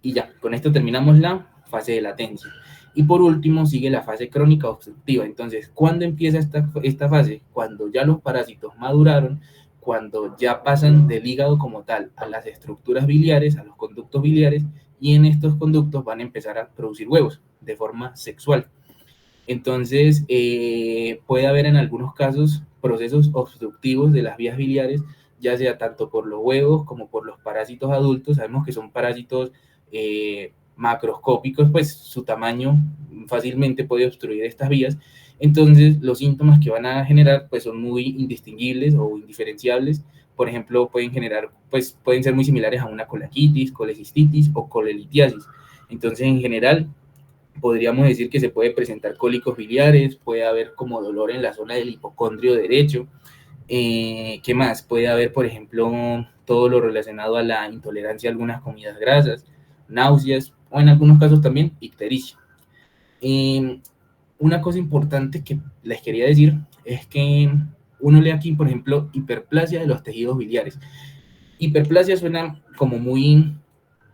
y ya, con esto terminamos la fase de latencia. Y por último sigue la fase crónica obstructiva. Entonces, ¿cuándo empieza esta fase? Cuando ya los parásitos maduraron, cuando ya pasan del hígado como tal a las estructuras biliares, a los conductos biliares, y en estos conductos van a empezar a producir huevos de forma sexual. Entonces, puede haber en algunos casos procesos obstructivos de las vías biliares, ya sea tanto por los huevos como por los parásitos adultos. Sabemos que son parásitos macroscópicos, pues su tamaño fácilmente puede obstruir estas vías. Entonces, los síntomas que van a generar pues son muy indistinguibles o indiferenciables. Por ejemplo, pueden ser muy similares a una colaquitis, colecistitis o colelitiasis. Entonces, en general, podríamos decir que se puede presentar cólicos biliares, puede haber como dolor en la zona del hipocondrio derecho. ¿Qué más? Puede haber, por ejemplo, todo lo relacionado a la intolerancia a algunas comidas grasas, náuseas o en algunos casos también ictericia. Una cosa importante que les quería decir es que uno lee aquí, por ejemplo, hiperplasia de los tejidos biliares. Hiperplasia suena como muy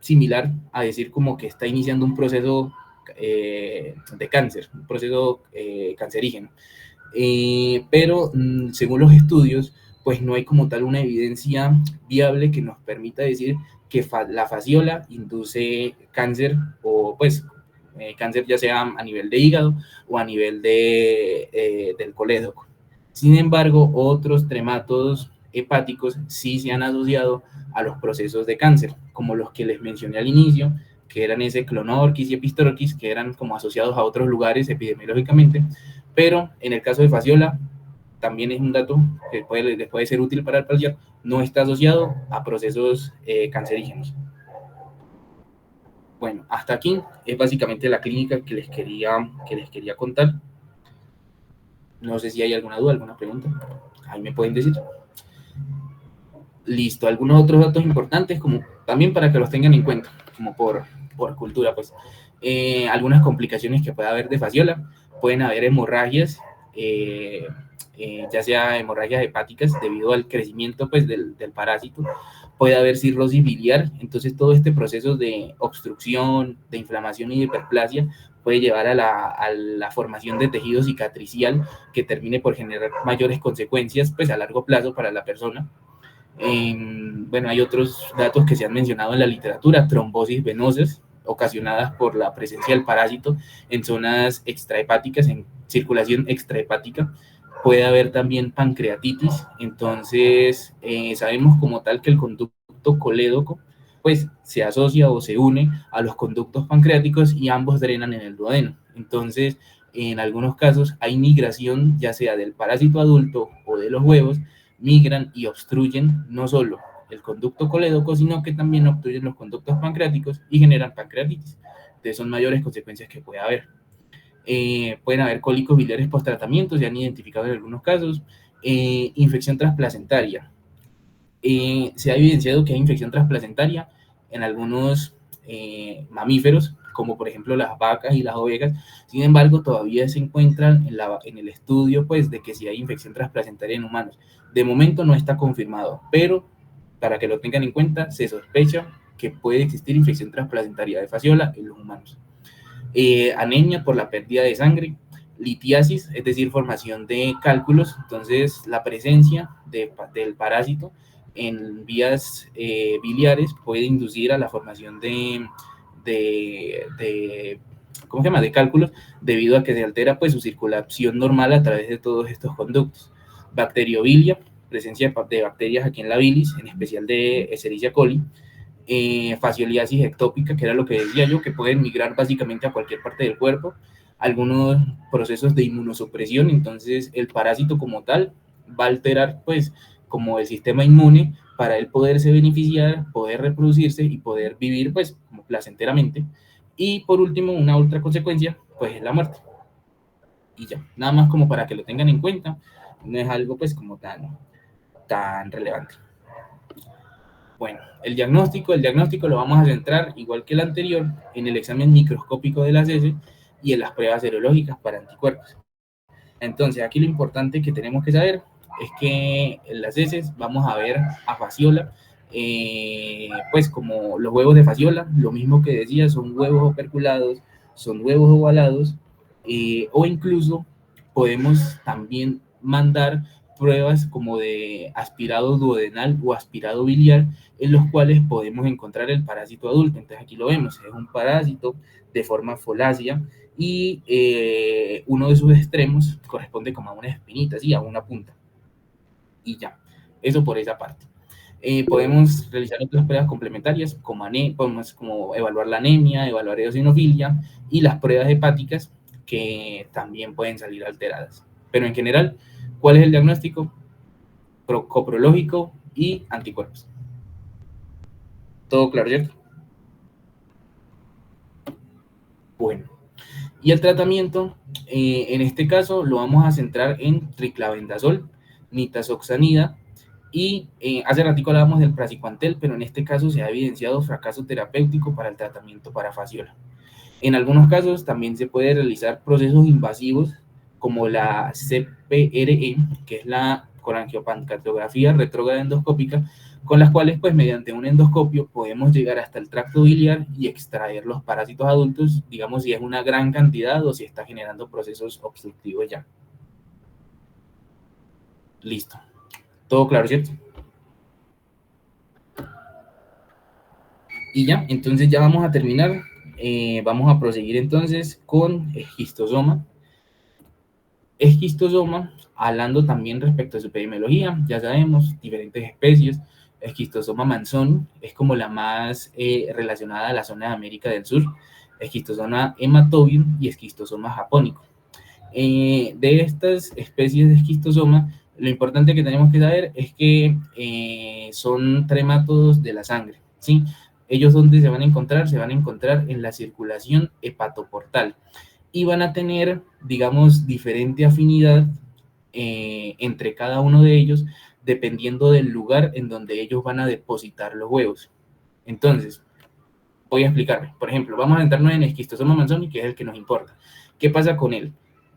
similar a decir como que está iniciando un proceso de cáncer, un proceso cancerígeno. Pero según los estudios, pues no hay como tal una evidencia viable que nos permita decir que la fasciola induce cáncer o pues cáncer ya sea a nivel de hígado o a nivel del colédoco. Sin embargo, otros trematodos hepáticos sí se han asociado a los procesos de cáncer, como los que les mencioné al inicio, que eran ese Clonorchis y Epistorchis, que eran como asociados a otros lugares epidemiológicamente, pero en el caso de fasciola, también es un dato que les puede ser útil para el paliar, no está asociado a procesos cancerígenos. Bueno, hasta aquí es básicamente la clínica que les quería contar. No sé si hay alguna duda, alguna pregunta. Ahí me pueden decir. Listo, algunos otros datos importantes, como también para que los tengan en cuenta, como por cultura, pues. Algunas complicaciones que puede haber de fasciola, pueden haber hemorragias, ya sea hemorragias hepáticas debido al crecimiento pues, del parásito, puede haber cirrosis biliar. Entonces todo este proceso de obstrucción, de inflamación y de hiperplasia puede llevar a la formación de tejido cicatricial que termine por generar mayores consecuencias pues, a largo plazo para la persona. Bueno, hay otros datos que se han mencionado en la literatura, trombosis venosas ocasionadas por la presencia del parásito en zonas extrahepáticas, en circulación extrahepática. Puede haber también pancreatitis. Entonces sabemos como tal que el conducto colédoco pues se asocia o se une a los conductos pancreáticos y ambos drenan en el duodeno. Entonces en algunos casos hay migración ya sea del parásito adulto o de los huevos, migran y obstruyen no solo el conducto colédoco, sino que también obstruyen los conductos pancreáticos y generan pancreatitis. Entonces son mayores consecuencias que puede haber. Pueden haber cólicos biliares post-tratamiento, se han identificado en algunos casos. Infección transplacentaria. Se ha evidenciado que hay infección transplacentaria en algunos mamíferos, como por ejemplo las vacas y las ovejas. Sin embargo, todavía se encuentran en el estudio pues, de que si hay infección transplacentaria en humanos. De momento no está confirmado, pero para que lo tengan en cuenta, se sospecha que puede existir infección transplacentaria de fasciola en los humanos. anemia por la pérdida de sangre, litiasis, es decir, formación de cálculos. Entonces, la presencia del parásito en vías biliares puede inducir a la formación ¿cómo se llama?, de cálculos, debido a que se altera pues su circulación normal a través de todos estos conductos. Bacteriobilia, presencia de bacterias aquí en la bilis, en especial de Escherichia coli. Fascioliasis ectópica, que era lo que decía yo, que pueden migrar básicamente a cualquier parte del cuerpo. Algunos procesos de inmunosupresión, entonces el parásito como tal va a alterar pues como el sistema inmune para él poderse beneficiar, poder reproducirse y poder vivir pues como placenteramente. Y por último, una otra consecuencia pues es la muerte. Y ya, nada más como para que lo tengan en cuenta, no es algo pues como tan relevante. Bueno, el diagnóstico lo vamos a centrar, igual que el anterior, en el examen microscópico de las heces y en las pruebas serológicas para anticuerpos. Entonces, aquí lo importante que tenemos que saber es que en las heces vamos a ver a fasciola, pues como los huevos de fasciola, lo mismo que decía, son huevos operculados, son huevos ovalados, o incluso podemos también mandar pruebas como de aspirado duodenal o aspirado biliar, en los cuales podemos encontrar el parásito adulto. Entonces aquí lo vemos, es un parásito de forma folácea y uno de sus extremos corresponde como a una espinita, ¿sí?, a una punta. Y ya, eso por esa parte. Podemos realizar otras pruebas complementarias, podemos como evaluar la anemia, evaluar eosinofilia y las pruebas hepáticas, que también pueden salir alteradas. Pero en general, ¿cuál es el diagnóstico? Coprológico y anticuerpos. ¿Todo claro, cierto? Bueno, y el tratamiento, en este caso, lo vamos a centrar en triclavendazol, nitazoxanida, y hace ratico hablábamos del praziquantel, pero en este caso se ha evidenciado fracaso terapéutico para el tratamiento para fasciola. En algunos casos también se puede realizar procesos invasivos como la CPRE, que es la colangiopancreatografía retrógrada endoscópica, con las cuales pues mediante un endoscopio podemos llegar hasta el tracto biliar y extraer los parásitos adultos, digamos si es una gran cantidad o si está generando procesos obstructivos ya. Listo. ¿Todo claro, cierto? Y ya, entonces ya vamos a terminar. Vamos a proseguir entonces con esquistosoma. Esquistosoma, hablando también respecto a su epidemiología, ya sabemos, diferentes especies. Esquistosoma manzoni es como la más relacionada a la zona de América del Sur. Esquistosoma hematobium y esquistosoma japónico. De estas especies de esquistosoma, lo importante que tenemos que saber es que son tremátodos de la sangre, ¿sí? Ellos, ¿dónde se van a encontrar? Se van a encontrar en la circulación hepatoportal y van a tener, digamos, diferente afinidad entre cada uno de ellos, dependiendo del lugar en donde ellos van a depositar los huevos. Entonces, voy a explicarme. Por ejemplo, vamos a centrarnos en esquistosoma manzoni, que es el que nos importa. ¿Qué pasa con él?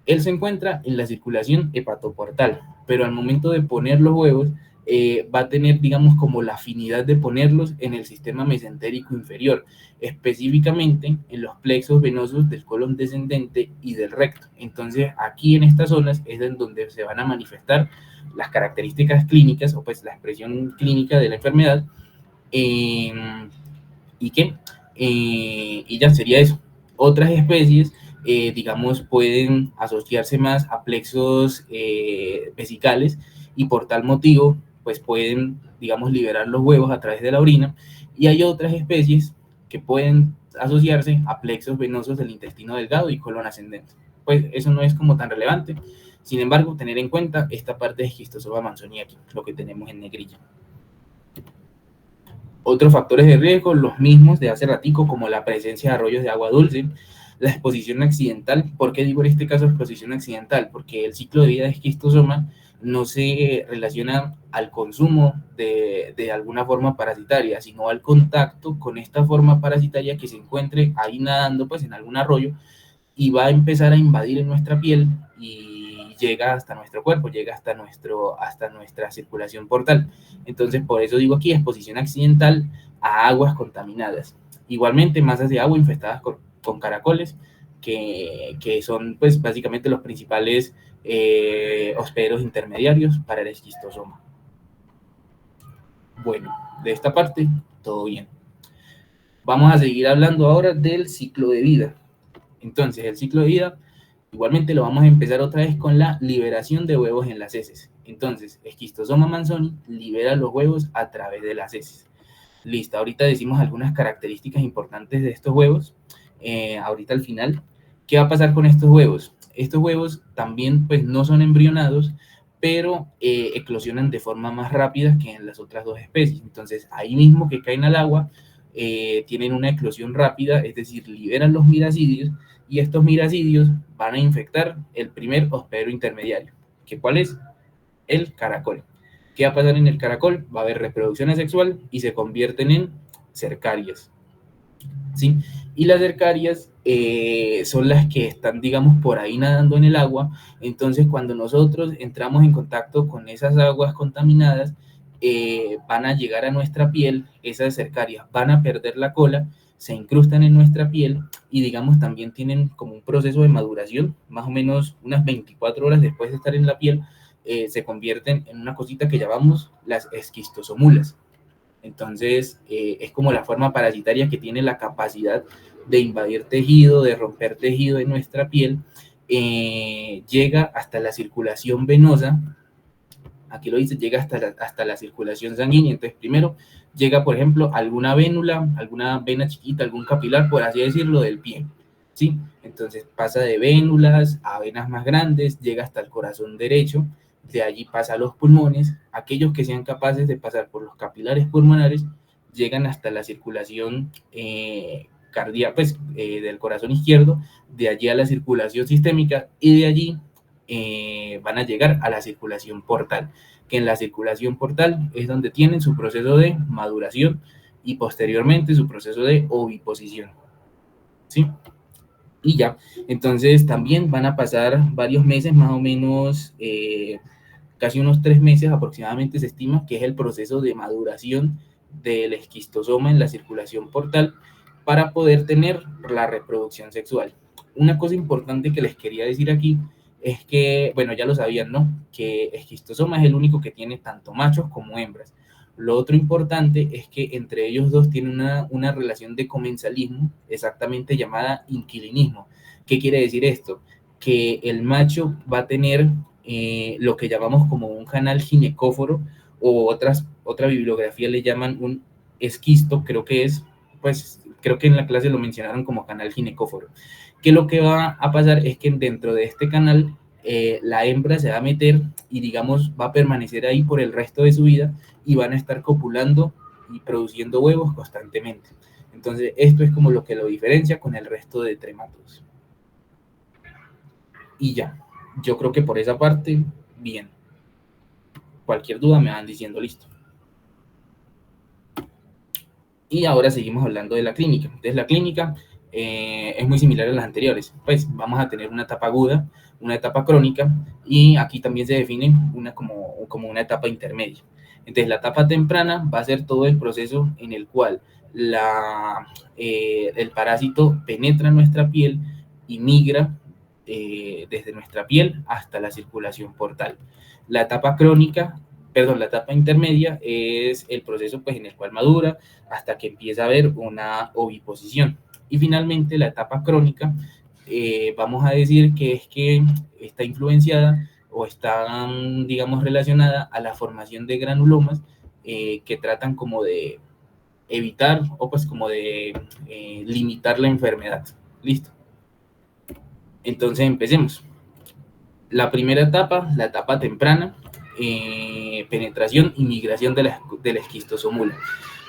Él se encuentra en la circulación hepatoportal, pero al momento de poner los huevos, va a tener, digamos, como la afinidad de ponerlos en el sistema mesentérico inferior, específicamente en los plexos venosos del colon descendente y del recto. Entonces, aquí en estas zonas es en donde se van a manifestar las características clínicas, o pues la expresión clínica de la enfermedad. ¿Y qué? Y ya sería eso. Otras especies, digamos, pueden asociarse más a plexos vesicales y por tal motivo, pues pueden, digamos, liberar los huevos a través de la orina. Y hay otras especies que pueden asociarse a plexos venosos del intestino delgado y colon ascendente. Pues eso no es como tan relevante. Sin embargo, tener en cuenta esta parte de esquistosoma manzoni aquí, lo que tenemos en negrilla. Otros factores de riesgo, los mismos de hace ratico, como la presencia de arroyos de agua dulce, la exposición accidental. ¿Por qué digo en este caso exposición accidental? Porque el ciclo de vida de esquistosoma no se relaciona al consumo de alguna forma parasitaria, sino al contacto con esta forma parasitaria que se encuentre ahí nadando pues en algún arroyo y va a empezar a invadir en nuestra piel y llega hasta nuestro cuerpo, llega hasta nuestra circulación portal. Entonces, por eso digo aquí, exposición accidental a aguas contaminadas. Igualmente, masas de agua infestadas con caracoles que son pues básicamente los principales hospederos intermediarios para el esquistosoma. Bueno, de esta parte, todo bien. Vamos a seguir hablando ahora del ciclo de vida. Entonces, el ciclo de vida, igualmente lo vamos a empezar otra vez con la liberación de huevos en las heces. Entonces, esquistosoma manzoni libera los huevos a través de las heces. Listo, ahorita decimos algunas características importantes de estos huevos. Ahorita al final, ¿qué va a pasar con estos huevos? Estos huevos también pues no son embrionados, pero eclosionan de forma más rápida que en las otras dos especies. Entonces, ahí mismo que caen al agua, tienen una eclosión rápida, es decir, liberan los miracidios, y estos miracidios van a infectar el primer hospedero intermediario, que ¿cuál es? El caracol. ¿Qué va a pasar en el caracol? Va a haber reproducción asexual y se convierten en cercarias, ¿sí? Y las cercarias son las que están, digamos, por ahí nadando en el agua. Entonces, cuando nosotros entramos en contacto con esas aguas contaminadas, van a llegar a nuestra piel, esas cercarias van a perder la cola, se incrustan en nuestra piel y, digamos, también tienen como un proceso de maduración, más o menos unas 24 horas después de estar en la piel, se convierten en una cosita que llamamos las esquistosomulas. Entonces, es como la forma parasitaria que tiene la capacidad de invadir tejido, de romper tejido de nuestra piel, llega hasta la circulación venosa. Aquí lo dice, llega hasta la circulación sanguínea. Entonces, primero llega, por ejemplo, alguna vénula, alguna vena chiquita, algún capilar, por así decirlo, del pie, ¿sí? Entonces pasa de vénulas a venas más grandes, llega hasta el corazón derecho, de allí pasa a los pulmones. Aquellos que sean capaces de pasar por los capilares pulmonares llegan hasta la circulación cardíaca, pues, del corazón izquierdo, de allí a la circulación sistémica y de allí van a llegar a la circulación portal, que en la circulación portal es donde tienen su proceso de maduración y posteriormente su proceso de oviposición, ¿sí? Y ya, entonces también van a pasar varios meses, más o menos, casi unos 3 meses aproximadamente se estima, que es el proceso de maduración del esquistosoma en la circulación portal para poder tener la reproducción sexual. Una cosa importante que les quería decir aquí es que, bueno, ya lo sabían, ¿no? Que esquistosoma es el único que tiene tanto machos como hembras. Lo otro importante es que entre ellos dos tienen una relación de comensalismo, exactamente llamada inquilinismo. ¿Qué quiere decir esto? Que el macho va a tener lo que llamamos como un canal ginecóforo, o otra bibliografía le llaman un esquisto, creo que es, pues creo que en la clase lo mencionaron como canal ginecóforo, que lo que va a pasar es que dentro de este canal la hembra se va a meter y, digamos, va a permanecer ahí por el resto de su vida y van a estar copulando y produciendo huevos constantemente. Entonces, esto es como lo que lo diferencia con el resto de tremátodos. Y ya, yo creo que por esa parte, bien. Cualquier duda me van diciendo listo. Y ahora seguimos hablando de la clínica. Entonces, la clínica es muy similar a las anteriores. Pues vamos a tener una etapa aguda, una etapa crónica, y aquí también se define como una etapa intermedia. Entonces, la etapa temprana va a ser todo el proceso en el cual el parásito penetra nuestra piel y migra desde nuestra piel hasta la circulación portal. La etapa la etapa intermedia es el proceso pues, en el cual madura hasta que empieza a haber una oviposición. Y finalmente la etapa crónica, vamos a decir que es que está influenciada o está, digamos, relacionada a la formación de granulomas que tratan como de evitar o pues como de limitar la enfermedad. Listo. Entonces empecemos. La primera etapa, la etapa temprana, penetración y migración de la esquistosomula.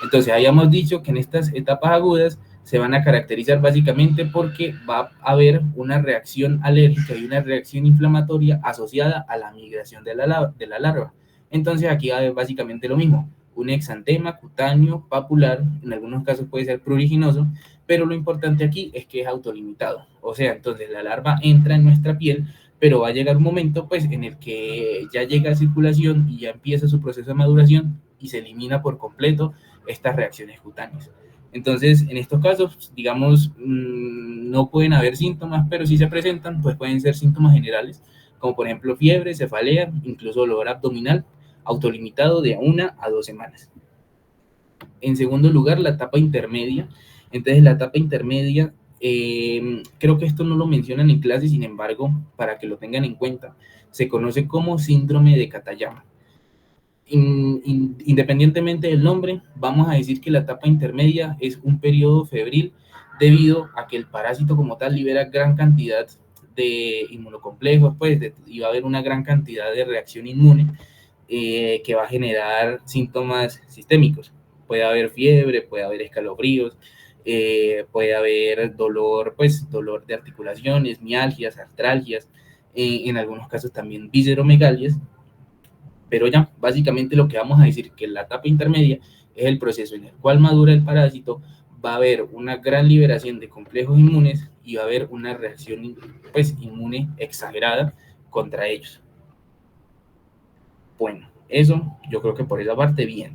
Entonces, habíamos dicho que en estas etapas agudas se van a caracterizar básicamente porque va a haber una reacción alérgica y una reacción inflamatoria asociada a la migración de la larva. Entonces, aquí va a haber básicamente lo mismo, un exantema cutáneo, papular, en algunos casos puede ser pruriginoso, pero lo importante aquí es que es autolimitado. O sea, entonces la larva entra en nuestra piel, pero va a llegar un momento pues en el que ya llega a circulación y ya empieza su proceso de maduración y se elimina por completo estas reacciones cutáneas. Entonces, en estos casos, digamos, no pueden haber síntomas, pero si se presentan, pues pueden ser síntomas generales, como por ejemplo fiebre, cefalea, incluso dolor abdominal, autolimitado de 1 a 2 semanas. En segundo lugar, la etapa intermedia. Entonces, la etapa intermedia, creo que esto no lo mencionan en clase, sin embargo, para que lo tengan en cuenta, se conoce como síndrome de Katayama. Independientemente del nombre, vamos a decir que la etapa intermedia es un periodo febril debido a que el parásito como tal libera gran cantidad de inmunocomplejos, pues, y va a haber una gran cantidad de reacción inmune que va a generar síntomas sistémicos. Puede haber fiebre, puede haber escalofríos, puede haber dolor, pues dolor de articulaciones, mialgias, artralgias, en algunos casos también visceromegalias. Pero ya, básicamente lo que vamos a decir que la etapa intermedia es el proceso en el cual madura el parásito, va a haber una gran liberación de complejos inmunes y va a haber una reacción, pues, inmune exagerada contra ellos. Bueno, eso yo creo que por esa parte bien.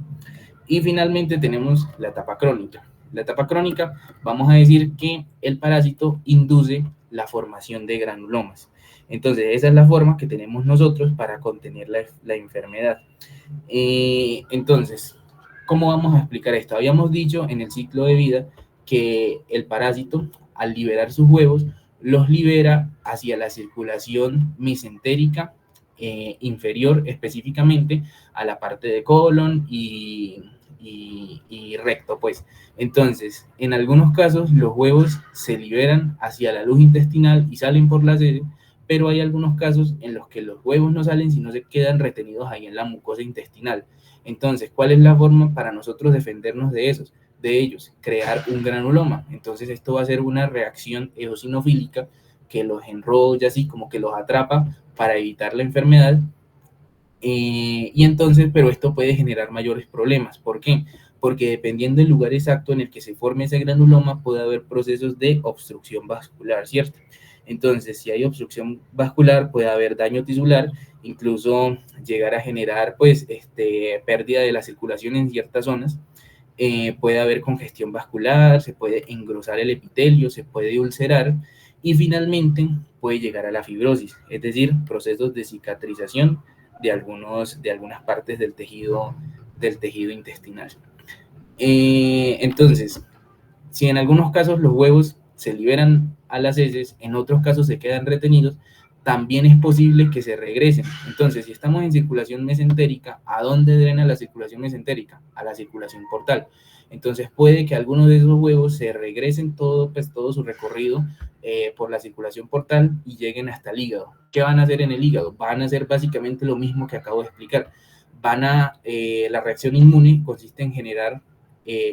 Y finalmente tenemos la etapa crónica. La etapa crónica, vamos a decir que el parásito induce la formación de granulomas. Entonces, esa es la forma que tenemos nosotros para contener la enfermedad. Entonces, ¿cómo vamos a explicar esto? Habíamos dicho en el ciclo de vida que el parásito, al liberar sus huevos, los libera hacia la circulación mesentérica inferior, específicamente a la parte de colon y recto, pues. Entonces, en algunos casos, los huevos se liberan hacia la luz intestinal y salen por las heces, pero hay algunos casos en los que los huevos no salen, sino se quedan retenidos ahí en la mucosa intestinal. Entonces, ¿cuál es la forma para nosotros defendernos de ellos? Crear un granuloma. Entonces, esto va a ser una reacción eosinofílica que los enrolla así, como que los atrapa para evitar la enfermedad. Y entonces, pero esto puede generar mayores problemas. ¿Por qué? Porque dependiendo del lugar exacto en el que se forme ese granuloma, puede haber procesos de obstrucción vascular, ¿cierto? Entonces, si hay obstrucción vascular, puede haber daño tisular, incluso llegar a generar, pues, pérdida de la circulación en ciertas zonas. Puede haber congestión vascular, se puede engrosar el epitelio, se puede ulcerar y finalmente puede llegar a la fibrosis, es decir, procesos de cicatrización de algunas partes del tejido intestinal. Entonces, si en algunos casos los huevos se liberan a las heces, en otros casos se quedan retenidos, también es posible que se regresen. Entonces, si estamos en circulación mesentérica, ¿a dónde drena la circulación mesentérica? A la circulación portal. Entonces, puede que algunos de esos huevos se regresen todo su recorrido por la circulación portal y lleguen hasta el hígado. ¿Qué van a hacer en el hígado? Van a hacer básicamente lo mismo que acabo de explicar. La reacción inmune consiste en generar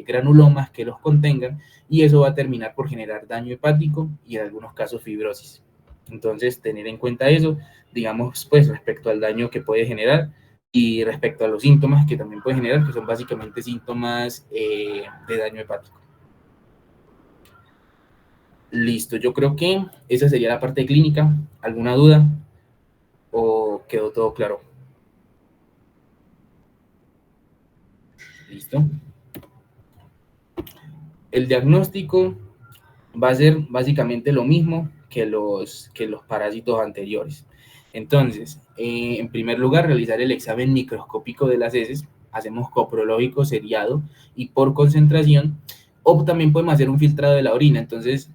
granulomas que los contengan y eso va a terminar por generar daño hepático y en algunos casos fibrosis. Entonces, tener en cuenta eso, digamos, pues respecto al daño que puede generar y respecto a los síntomas que también puede generar, que son básicamente síntomas de daño hepático. Listo, yo creo que esa sería la parte clínica. ¿Alguna duda? ¿O quedó todo claro? Listo. El diagnóstico va a ser básicamente lo mismo que los parásitos anteriores. Entonces, en primer lugar, realizar el examen microscópico de las heces, hacemos coprológico seriado y por concentración, o también podemos hacer un filtrado de la orina. Entonces,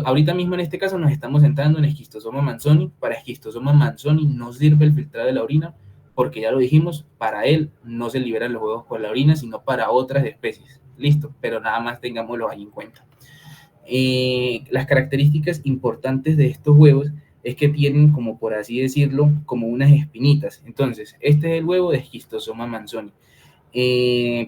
ahorita mismo en este caso nos estamos centrando en esquistosoma manzoni. Para esquistosoma manzoni no sirve el filtrado de la orina, porque ya lo dijimos, para él no se liberan los huevos por la orina, sino para otras especies. Listo, pero nada más tengámoslo ahí en cuenta. Las características importantes de estos huevos es que tienen, como por así decirlo, como unas espinitas. Entonces, este es el huevo de Schistosoma manzoni.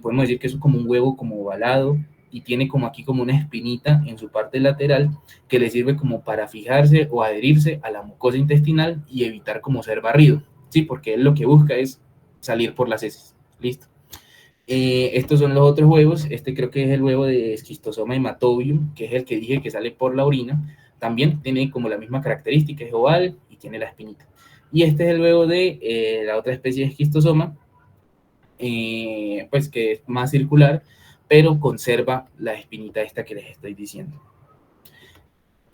Podemos decir que es como un huevo como ovalado y tiene como aquí como una espinita en su parte lateral que le sirve como para fijarse o adherirse a la mucosa intestinal y evitar como ser barrido, ¿sí? Porque él lo que busca es salir por las heces. Listo. Estos son los otros huevos. Este creo que es el huevo de Schistosoma hematobium, que es el que dije que sale por la orina. También tiene como la misma característica, es oval y tiene la espinita. Y este es el huevo de la otra especie de Schistosoma, pues que es más circular, pero conserva la espinita esta que les estoy diciendo.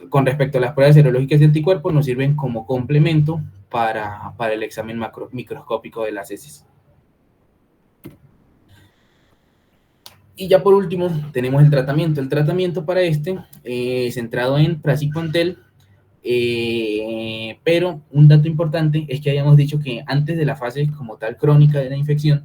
Con respecto a las pruebas serológicas de anticuerpos, nos sirven como complemento para el examen microscópico de las heces. Y ya por último tenemos el tratamiento. El tratamiento para centrado en praziquantel, pero un dato importante es que habíamos dicho que antes de la fase como tal crónica de la infección,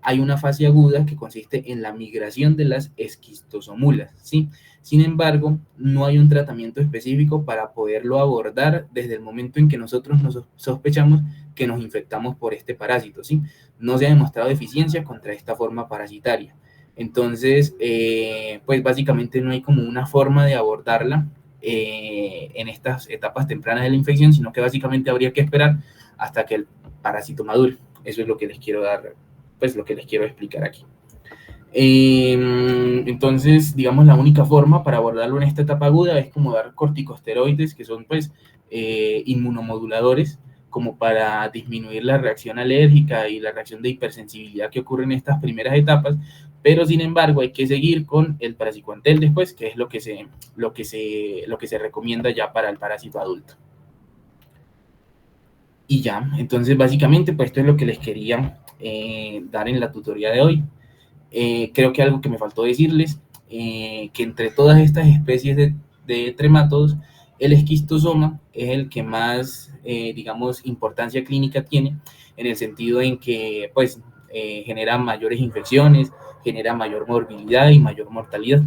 hay una fase aguda que consiste en la migración de las esquistosomulas, ¿sí? Sin embargo, no hay un tratamiento específico para poderlo abordar desde el momento en que nosotros nos sospechamos que nos infectamos por este parásito, ¿sí? No se ha demostrado eficiencia contra esta forma parasitaria. Entonces, pues básicamente no hay como una forma de abordarla en estas etapas tempranas de la infección, sino que básicamente habría que esperar hasta que el parásito madure. Eso es lo que les quiero dar, pues lo que les quiero explicar aquí. Entonces, digamos, la única forma para abordarlo en esta etapa aguda es como dar corticosteroides, que son pues inmunomoduladores, como para disminuir la reacción alérgica y la reacción de hipersensibilidad que ocurre en estas primeras etapas, pero sin embargo hay que seguir con el praziquantel después, que es lo que se recomienda ya para el parásito adulto. Y ya, entonces básicamente pues esto es lo que les quería dar en la tutoría de hoy. Creo que algo que me faltó decirles, que entre todas estas especies de tremátodos, el esquistosoma es el que más, digamos, importancia clínica tiene, en el sentido en que, pues, genera mayores infecciones, genera mayor morbilidad y mayor mortalidad.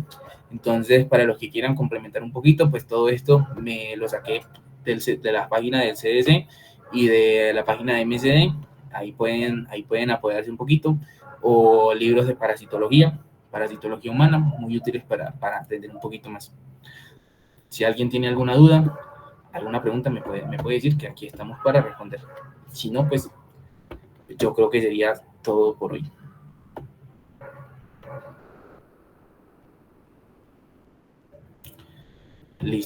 Entonces, para los que quieran complementar un poquito, pues todo esto me lo saqué de la página del CDC y de la página de MSD. Ahí pueden apoyarse un poquito, o libros de parasitología humana, muy útiles para entender un poquito más. Si alguien tiene alguna duda, alguna pregunta, me puede decir que aquí estamos para responder. Si no, pues yo creo que sería todo por hoy. Listo.